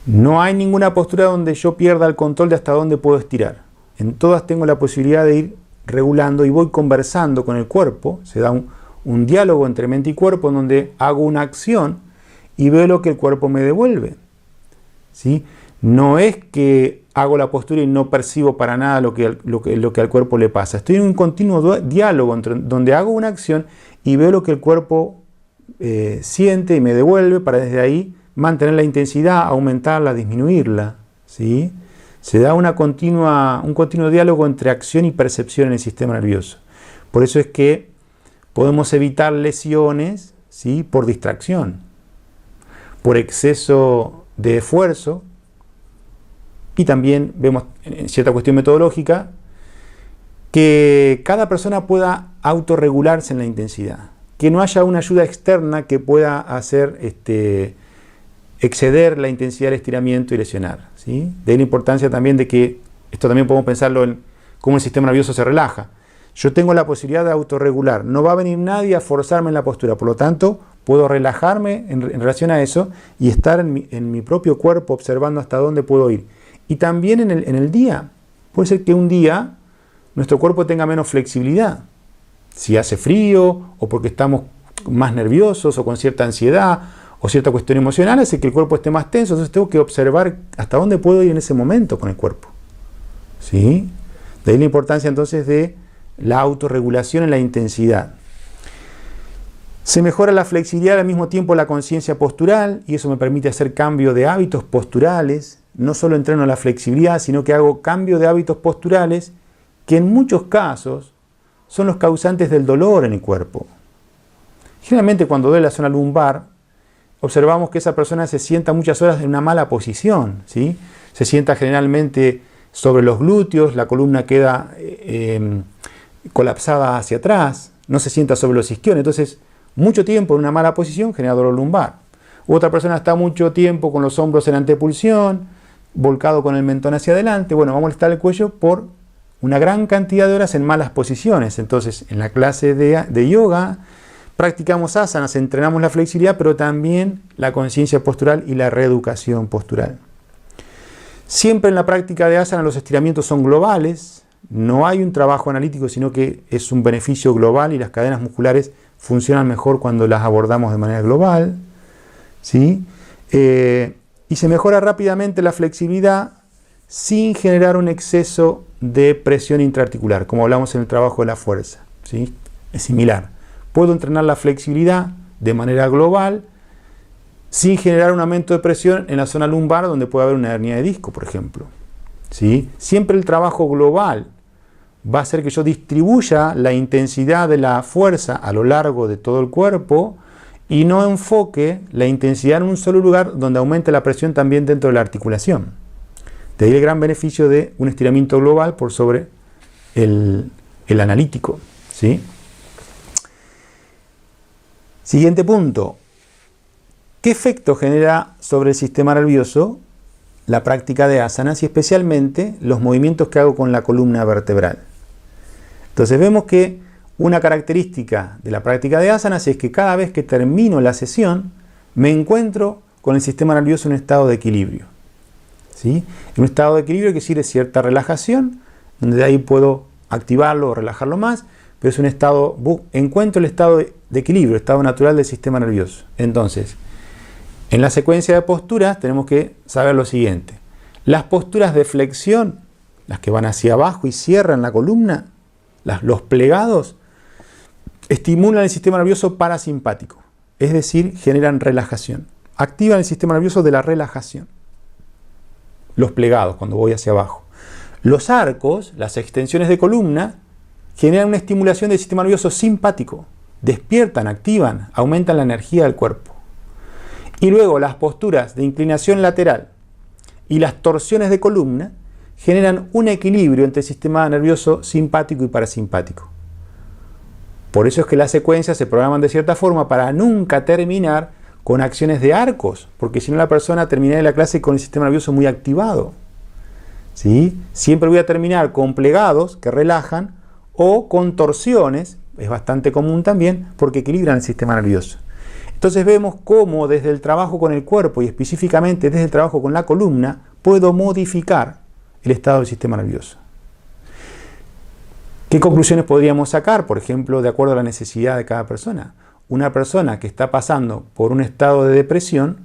No hay ninguna postura donde yo pierda el control de hasta dónde puedo estirar. En todas tengo la posibilidad de ir regulando y voy conversando con el cuerpo. Se da un diálogo entre mente y cuerpo en donde hago una acción y veo lo que el cuerpo me devuelve, ¿sí? No es que hago la postura y no percibo para nada lo que al cuerpo le pasa. Estoy en un continuo diálogo donde hago una acción y veo lo que el cuerpo siente y me devuelve para desde ahí mantener la intensidad, aumentarla, disminuirla, ¿sí? Se da un continuo diálogo entre acción y percepción en el sistema nervioso. Por eso es que podemos evitar lesiones, ¿sí? Por distracción, por exceso de esfuerzo. Y también vemos en cierta cuestión metodológica que cada persona pueda autorregularse en la intensidad, que no haya una ayuda externa que pueda hacer exceder la intensidad del estiramiento y lesionar, ¿sí? De ahí la importancia también de que, esto también podemos pensarlo en cómo el sistema nervioso se relaja. yo tengo la posibilidad de autorregular. No va a venir nadie a forzarme en la postura. Por lo tanto, puedo relajarme en relación a eso y estar en mi propio cuerpo observando hasta dónde puedo ir. Y también en el día. Puede ser que un día nuestro cuerpo tenga menos flexibilidad. Si hace frío o porque estamos más nerviosos o con cierta ansiedad o cierta cuestión emocional, hace que el cuerpo esté más tenso. Entonces tengo que observar hasta dónde puedo ir en ese momento con el cuerpo. ¿Sí? De ahí la importancia entonces de la autorregulación en la intensidad. Se mejora la flexibilidad al mismo tiempo la conciencia postural y eso me permite hacer cambio de hábitos posturales. No solo entreno la flexibilidad, sino que hago cambio de hábitos posturales que en muchos casos son los causantes del dolor en el cuerpo. Generalmente cuando duele la zona lumbar, observamos que esa persona se sienta muchas horas en una mala posición, ¿sí? Se sienta generalmente sobre los glúteos, la columna queda colapsada hacia atrás, no se sienta sobre los isquiones, entonces mucho tiempo en una mala posición genera dolor lumbar. Otra persona está mucho tiempo con los hombros en antepulsión, volcado con el mentón hacia adelante, bueno, va a molestar el cuello por una gran cantidad de horas en malas posiciones. Entonces, en la clase de yoga, practicamos asanas, entrenamos la flexibilidad, pero también la conciencia postural y la reeducación postural. Siempre en la práctica de asana los estiramientos son globales, no hay un trabajo analítico, sino que es un beneficio global y las cadenas musculares funcionan mejor cuando las abordamos de manera global, ¿sí? Y se mejora rápidamente la flexibilidad sin generar un exceso de presión intraarticular, como hablamos en el trabajo de la fuerza, ¿sí? Es similar. Puedo entrenar la flexibilidad de manera global sin generar un aumento de presión en la zona lumbar donde puede haber una hernia de disco, por ejemplo, ¿sí? Siempre el trabajo global va a hacer que yo distribuya la intensidad de la fuerza a lo largo de todo el cuerpo y no enfoque la intensidad en un solo lugar donde aumente la presión también dentro de la articulación. De ahí el gran beneficio de un estiramiento global por sobre el analítico, ¿sí? Siguiente punto. ¿Qué efecto genera sobre el sistema nervioso la práctica de asanas y especialmente los movimientos que hago con la columna vertebral? Entonces vemos que una característica de la práctica de asanas es que cada vez que termino la sesión me encuentro con el sistema nervioso en un estado de equilibrio, ¿sí? En un estado de equilibrio que sirve cierta relajación, donde de ahí puedo activarlo o relajarlo más, pero es un estado, encuentro el estado de equilibrio, el estado natural del sistema nervioso. Entonces, en la secuencia de posturas tenemos que saber lo siguiente. Las posturas de flexión, las que van hacia abajo y cierran la columna, los plegados, estimulan el sistema nervioso parasimpático, es decir, generan relajación. Activan el sistema nervioso de la relajación. Los plegados, cuando voy hacia abajo. Los arcos, las extensiones de columna, generan una estimulación del sistema nervioso simpático. Despiertan, activan, aumentan la energía del cuerpo. Y luego las posturas de inclinación lateral y las torsiones de columna generan un equilibrio entre el sistema nervioso simpático y parasimpático. Por eso es que las secuencias se programan de cierta forma para nunca terminar con acciones de arcos, porque si no la persona terminaría la clase con el sistema nervioso muy activado, ¿sí? Siempre voy a terminar con plegados que relajan o con torsiones, es bastante común también, porque equilibran el sistema nervioso. Entonces vemos cómo desde el trabajo con el cuerpo y específicamente desde el trabajo con la columna puedo modificar el estado del sistema nervioso. ¿Qué conclusiones podríamos sacar? Por ejemplo, de acuerdo a la necesidad de cada persona. Una persona que está pasando por un estado de depresión,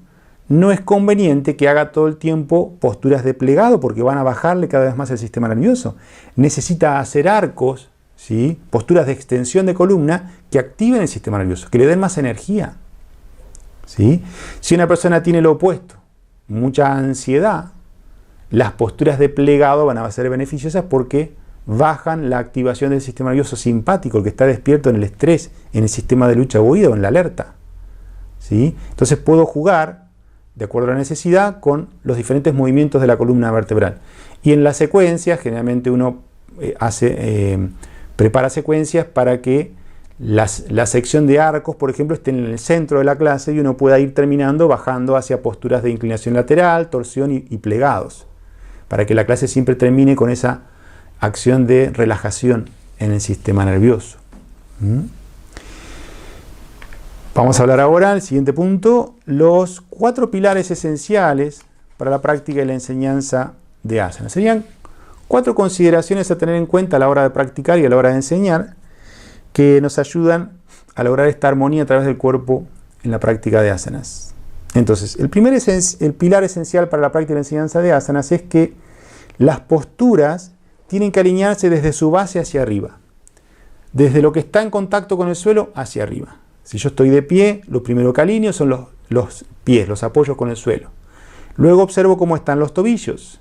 no es conveniente que haga todo el tiempo posturas de plegado porque van a bajarle cada vez más el sistema nervioso. Necesita hacer arcos, ¿sí? Posturas de extensión de columna que activen el sistema nervioso, que le den más energía, ¿sí? Si una persona tiene lo opuesto, mucha ansiedad, las posturas de plegado van a ser beneficiosas porque bajan la activación del sistema nervioso simpático, el que está despierto en el estrés, en el sistema de lucha o huida o en la alerta, ¿sí? Entonces puedo jugar, de acuerdo a la necesidad, con los diferentes movimientos de la columna vertebral. Y en la secuencia, generalmente uno prepara secuencias para que la sección de arcos, por ejemplo, esté en el centro de la clase y uno pueda ir terminando bajando hacia posturas de inclinación lateral, torsión y plegados, para que la clase siempre termine con esa acción de relajación en el sistema nervioso. Vamos a hablar ahora, el siguiente punto, los 4 pilares esenciales para la práctica y la enseñanza de asana. Serían 4 consideraciones a tener en cuenta a la hora de practicar y a la hora de enseñar que nos ayudan a lograr esta armonía a través del cuerpo en la práctica de asanas. Entonces, el pilar esencial para la práctica y la enseñanza de asanas es que las posturas tienen que alinearse desde su base hacia arriba, desde lo que está en contacto con el suelo hacia arriba. Si yo estoy de pie, lo primero que alineo son los pies, los apoyos con el suelo. Luego observo cómo están los tobillos.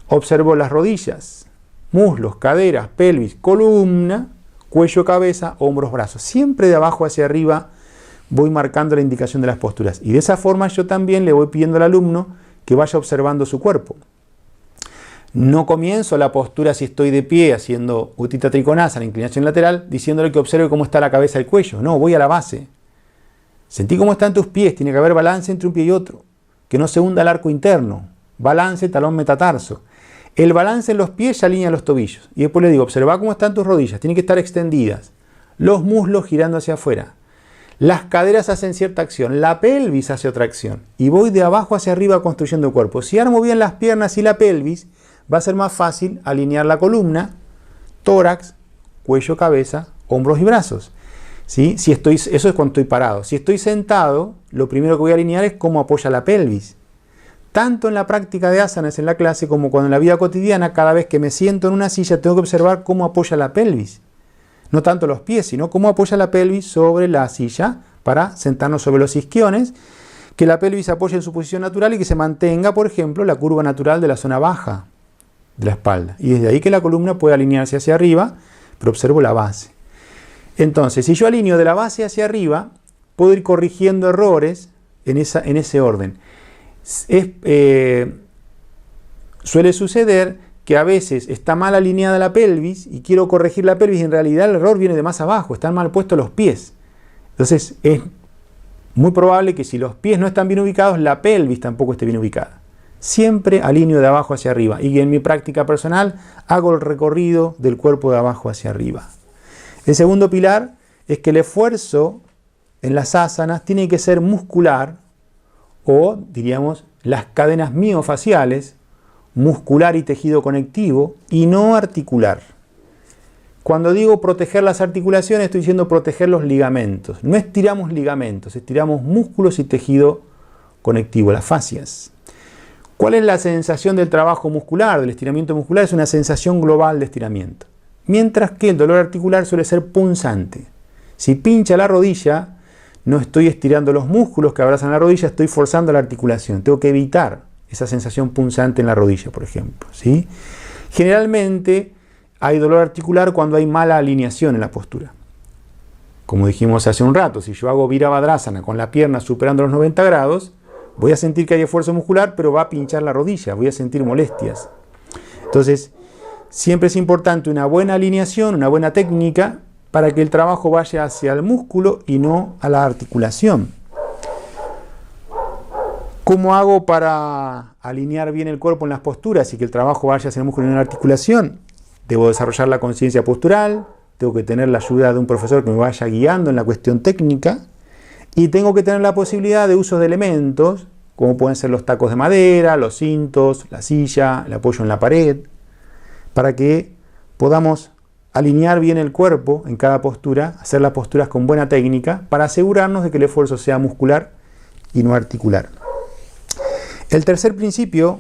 Observo las rodillas, muslos, caderas, pelvis, columna, cuello, cabeza, hombros, brazos. Siempre de abajo hacia arriba voy marcando la indicación de las posturas. Y de esa forma yo también le voy pidiendo al alumno que vaya observando su cuerpo. No comienzo la postura si estoy de pie haciendo Utthita Trikonasana, inclinación lateral, diciéndole que observe cómo está la cabeza y el cuello. No, voy a la base. Sentí cómo están tus pies, tiene que haber balance entre un pie y otro. Que no se hunda el arco interno. Balance, talón, metatarso. El balance en los pies ya alinea los tobillos. Y después le digo, observa cómo están tus rodillas, tienen que estar extendidas. Los muslos girando hacia afuera. Las caderas hacen cierta acción, la pelvis hace otra acción. Y voy de abajo hacia arriba construyendo el cuerpo. Si armo bien las piernas y la pelvis, va a ser más fácil alinear la columna, tórax, cuello, cabeza, hombros y brazos. ¿Sí? Eso es cuando estoy parado. Si estoy sentado, lo primero que voy a alinear es cómo apoya la pelvis. Tanto en la práctica de asanas en la clase como cuando en la vida cotidiana, cada vez que me siento en una silla, tengo que observar cómo apoya la pelvis. No tanto los pies, sino cómo apoya la pelvis sobre la silla para sentarnos sobre los isquiones, que la pelvis apoye en su posición natural y que se mantenga, por ejemplo, la curva natural de la zona baja de la espalda. Y desde ahí que la columna puede alinearse hacia arriba, pero observo la base. Entonces, si yo alineo de la base hacia arriba, puedo ir corrigiendo errores en ese orden. Suele suceder que a veces está mal alineada la pelvis y quiero corregir la pelvis y en realidad el error viene de más abajo, están mal puestos los pies. Entonces, es muy probable que si los pies no están bien ubicados, la pelvis tampoco esté bien ubicada. Siempre alineo de abajo hacia arriba y en mi práctica personal hago el recorrido del cuerpo de abajo hacia arriba. El segundo pilar es que el esfuerzo en las asanas tiene que ser muscular o, diríamos, las cadenas miofaciales, muscular y tejido conectivo y no articular. Cuando digo proteger las articulaciones estoy diciendo proteger los ligamentos. No estiramos ligamentos, estiramos músculos y tejido conectivo, las fascias. ¿Cuál es la sensación del trabajo muscular, del estiramiento muscular? Es una sensación global de estiramiento. Mientras que el dolor articular suele ser punzante. Si pincha la rodilla, no estoy estirando los músculos que abrazan la rodilla, estoy forzando la articulación. Tengo que evitar esa sensación punzante en la rodilla, por ejemplo. ¿Sí? Generalmente hay dolor articular cuando hay mala alineación en la postura. Como dijimos hace un rato, si yo hago Virabhadrasana con la pierna superando los 90 grados, voy a sentir que hay esfuerzo muscular, pero va a pinchar la rodilla, voy a sentir molestias. Entonces, siempre es importante una buena alineación, una buena técnica, para que el trabajo vaya hacia el músculo y no a la articulación. ¿Cómo hago para alinear bien el cuerpo en las posturas y que el trabajo vaya hacia el músculo y no a la articulación? Debo desarrollar la conciencia postural, tengo que tener la ayuda de un profesor que me vaya guiando en la cuestión técnica, y tengo que tener la posibilidad de usos de elementos, como pueden ser los tacos de madera, los cintos, la silla, el apoyo en la pared, para que podamos alinear bien el cuerpo en cada postura, hacer las posturas con buena técnica, para asegurarnos de que el esfuerzo sea muscular y no articular. El tercer principio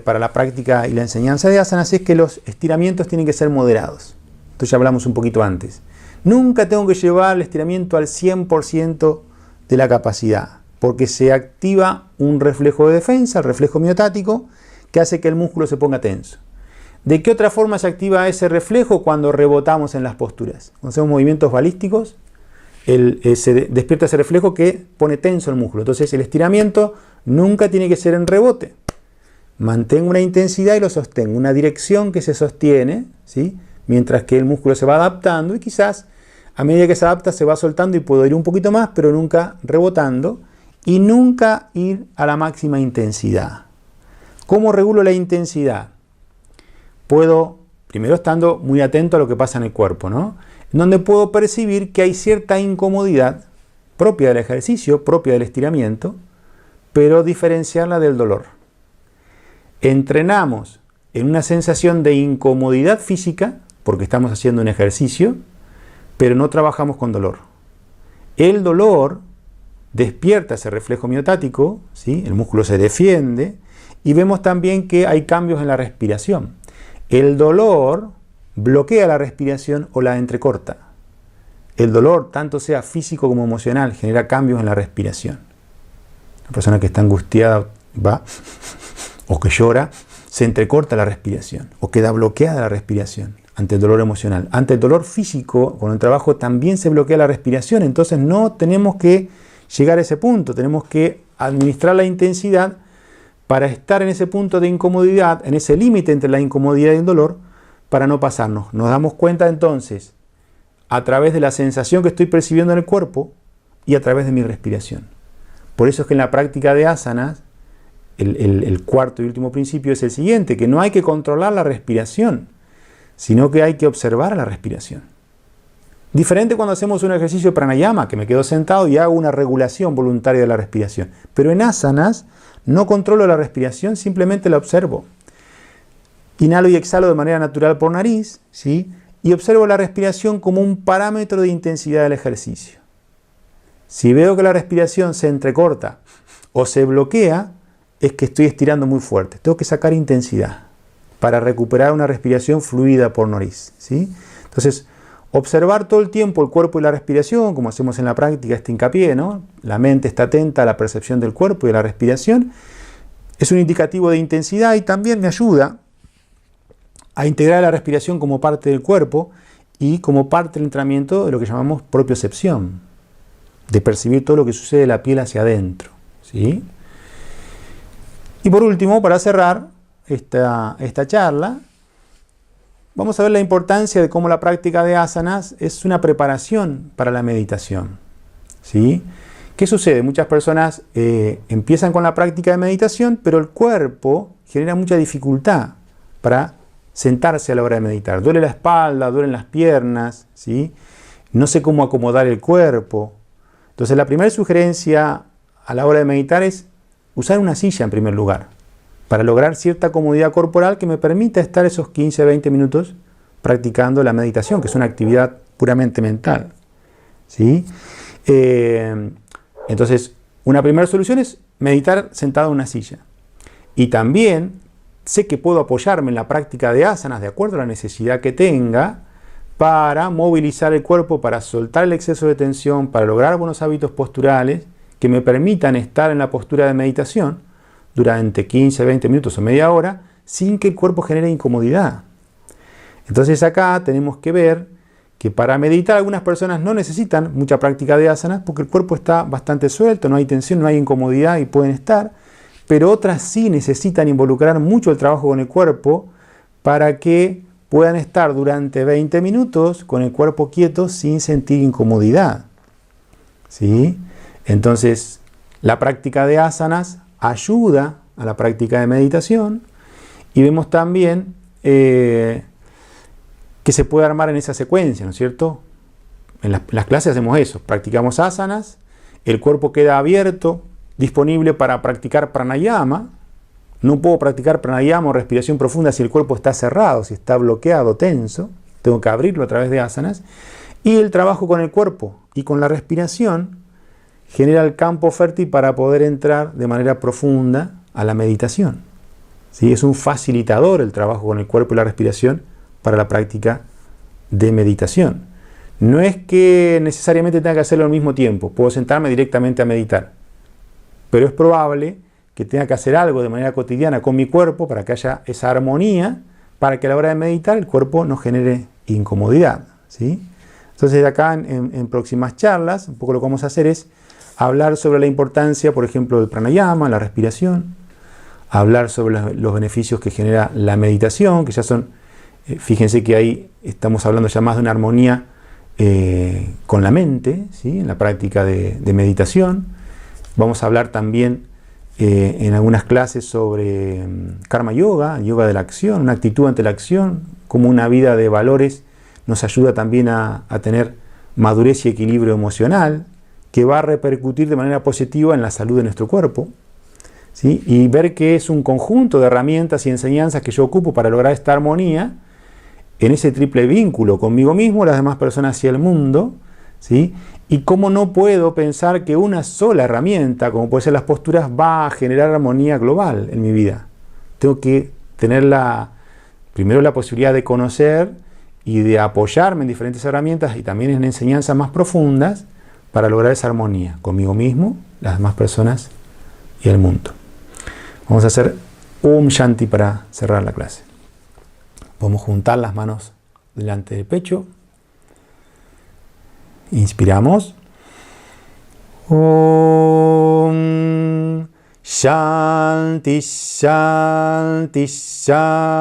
para la práctica y la enseñanza de asanas es que los estiramientos tienen que ser moderados. Esto ya hablamos un poquito antes. Nunca tengo que llevar el estiramiento al 100% de la capacidad, porque se activa un reflejo de defensa, el reflejo miotático, que hace que el músculo se ponga tenso. ¿De qué otra forma se activa ese reflejo cuando rebotamos en las posturas? Cuando hacemos movimientos balísticos, se despierta ese reflejo que pone tenso el músculo. Entonces el estiramiento nunca tiene que ser en rebote. Mantengo una intensidad y lo sostengo, una dirección que se sostiene, ¿sí? Mientras que el músculo se va adaptando y quizás a medida que se adapta se va soltando y puedo ir un poquito más, pero nunca rebotando y nunca ir a la máxima intensidad. ¿Cómo regulo la intensidad? Puedo primero estando muy atento a lo que pasa en el cuerpo, ¿no? En donde puedo percibir que hay cierta incomodidad propia del ejercicio, propia del estiramiento, pero diferenciarla del dolor. Entrenamos en una sensación de incomodidad física, porque estamos haciendo un ejercicio, pero no trabajamos con dolor. El dolor despierta ese reflejo miotático, ¿sí? El músculo se defiende, y vemos también que hay cambios en la respiración. El dolor bloquea la respiración o la entrecorta. El dolor, tanto sea físico como emocional, genera cambios en la respiración. La persona que está angustiada va, o que llora, se entrecorta la respiración, o queda bloqueada la respiración ante el dolor emocional. Ante el dolor físico, con el trabajo también se bloquea la respiración, entonces no tenemos que llegar a ese punto, tenemos que administrar la intensidad para estar en ese punto de incomodidad, en ese límite entre la incomodidad y el dolor, para no pasarnos. Nos damos cuenta entonces, a través de la sensación que estoy percibiendo en el cuerpo y a través de mi respiración. Por eso es que en la práctica de asanas, el cuarto y último principio es el siguiente, que no hay que controlar la respiración, sino que hay que observar la respiración. Diferente cuando hacemos un ejercicio de pranayama, que me quedo sentado y hago una regulación voluntaria de la respiración. Pero en asanas no controlo la respiración, simplemente la observo. Inhalo y exhalo de manera natural por nariz, ¿sí? Y observo la respiración como un parámetro de intensidad del ejercicio. Si veo que la respiración se entrecorta o se bloquea, es que estoy estirando muy fuerte. Tengo que sacar intensidad para recuperar una respiración fluida por nariz, ¿sí? Entonces, observar todo el tiempo el cuerpo y la respiración, como hacemos en la práctica, este hincapié, ¿no? La mente está atenta a la percepción del cuerpo y de la respiración. Es un indicativo de intensidad y también me ayuda a integrar la respiración como parte del cuerpo y como parte del entrenamiento de lo que llamamos propiocepción, de percibir todo lo que sucede de la piel hacia adentro, ¿sí? Y por último, para cerrar esta charla, vamos a ver la importancia de cómo la práctica de asanas es una preparación para la meditación, ¿sí? ¿Qué sucede? Muchas personas empiezan con la práctica de meditación, pero el cuerpo genera mucha dificultad para sentarse a la hora de meditar. Duele la espalda, duelen las piernas, ¿sí? No sé cómo acomodar el cuerpo. Entonces la primera sugerencia a la hora de meditar es usar una silla en primer lugar, para lograr cierta comodidad corporal que me permita estar esos 15-20 minutos practicando la meditación, que es una actividad puramente mental, ¿sí? Entonces, una primera solución es meditar sentado en una silla. Y también sé que puedo apoyarme en la práctica de asanas de acuerdo a la necesidad que tenga para movilizar el cuerpo, para soltar el exceso de tensión, para lograr buenos hábitos posturales que me permitan estar en la postura de meditación durante 15, 20 minutos o media hora sin que el cuerpo genere incomodidad. Entonces acá tenemos que ver que para meditar algunas personas no necesitan mucha práctica de asanas porque el cuerpo está bastante suelto, no hay tensión, no hay incomodidad y pueden estar, pero otras sí necesitan involucrar mucho el trabajo con el cuerpo para que puedan estar durante 20 minutos con el cuerpo quieto sin sentir incomodidad, ¿sí? Entonces, la práctica de asanas ayuda a la práctica de meditación y vemos también que se puede armar en esa secuencia, ¿no es cierto? En las clases hacemos eso, practicamos asanas, el cuerpo queda abierto, disponible para practicar pranayama. No puedo practicar pranayama o respiración profunda si el cuerpo está cerrado, si está bloqueado, tenso. Tengo que abrirlo a través de asanas. Y el trabajo con el cuerpo y con la respiración genera el campo fértil para poder entrar de manera profunda a la meditación, ¿sí? Es un facilitador el trabajo con el cuerpo y la respiración para la práctica de meditación. No es que necesariamente tenga que hacerlo al mismo tiempo, puedo sentarme directamente a meditar, pero es probable que tenga que hacer algo de manera cotidiana con mi cuerpo para que haya esa armonía, para que a la hora de meditar el cuerpo no genere incomodidad, ¿sí? Entonces acá en próximas charlas, un poco lo que vamos a hacer es hablar sobre la importancia, por ejemplo, del pranayama, la respiración, hablar sobre los beneficios que genera la meditación, que ya son, fíjense que ahí estamos hablando ya más de una armonía con la mente, ¿sí? En la práctica de meditación. Vamos a hablar también en algunas clases sobre karma yoga, yoga de la acción, una actitud ante la acción, como una vida de valores nos ayuda también a tener madurez y equilibrio emocional, que va a repercutir de manera positiva en la salud de nuestro cuerpo, ¿sí? Y ver que es un conjunto de herramientas y enseñanzas que yo ocupo para lograr esta armonía en ese triple vínculo conmigo mismo, las demás personas y el mundo, ¿sí? Y cómo no puedo pensar que una sola herramienta, como puede ser las posturas, va a generar armonía global en mi vida. Tengo que tener primero la posibilidad de conocer y de apoyarme en diferentes herramientas y también en enseñanzas más profundas para lograr esa armonía conmigo mismo, las demás personas y el mundo. Vamos a hacer Om Shanti para cerrar la clase. Podemos juntar las manos delante del pecho. Inspiramos. Om Shanti Shanti Shanti.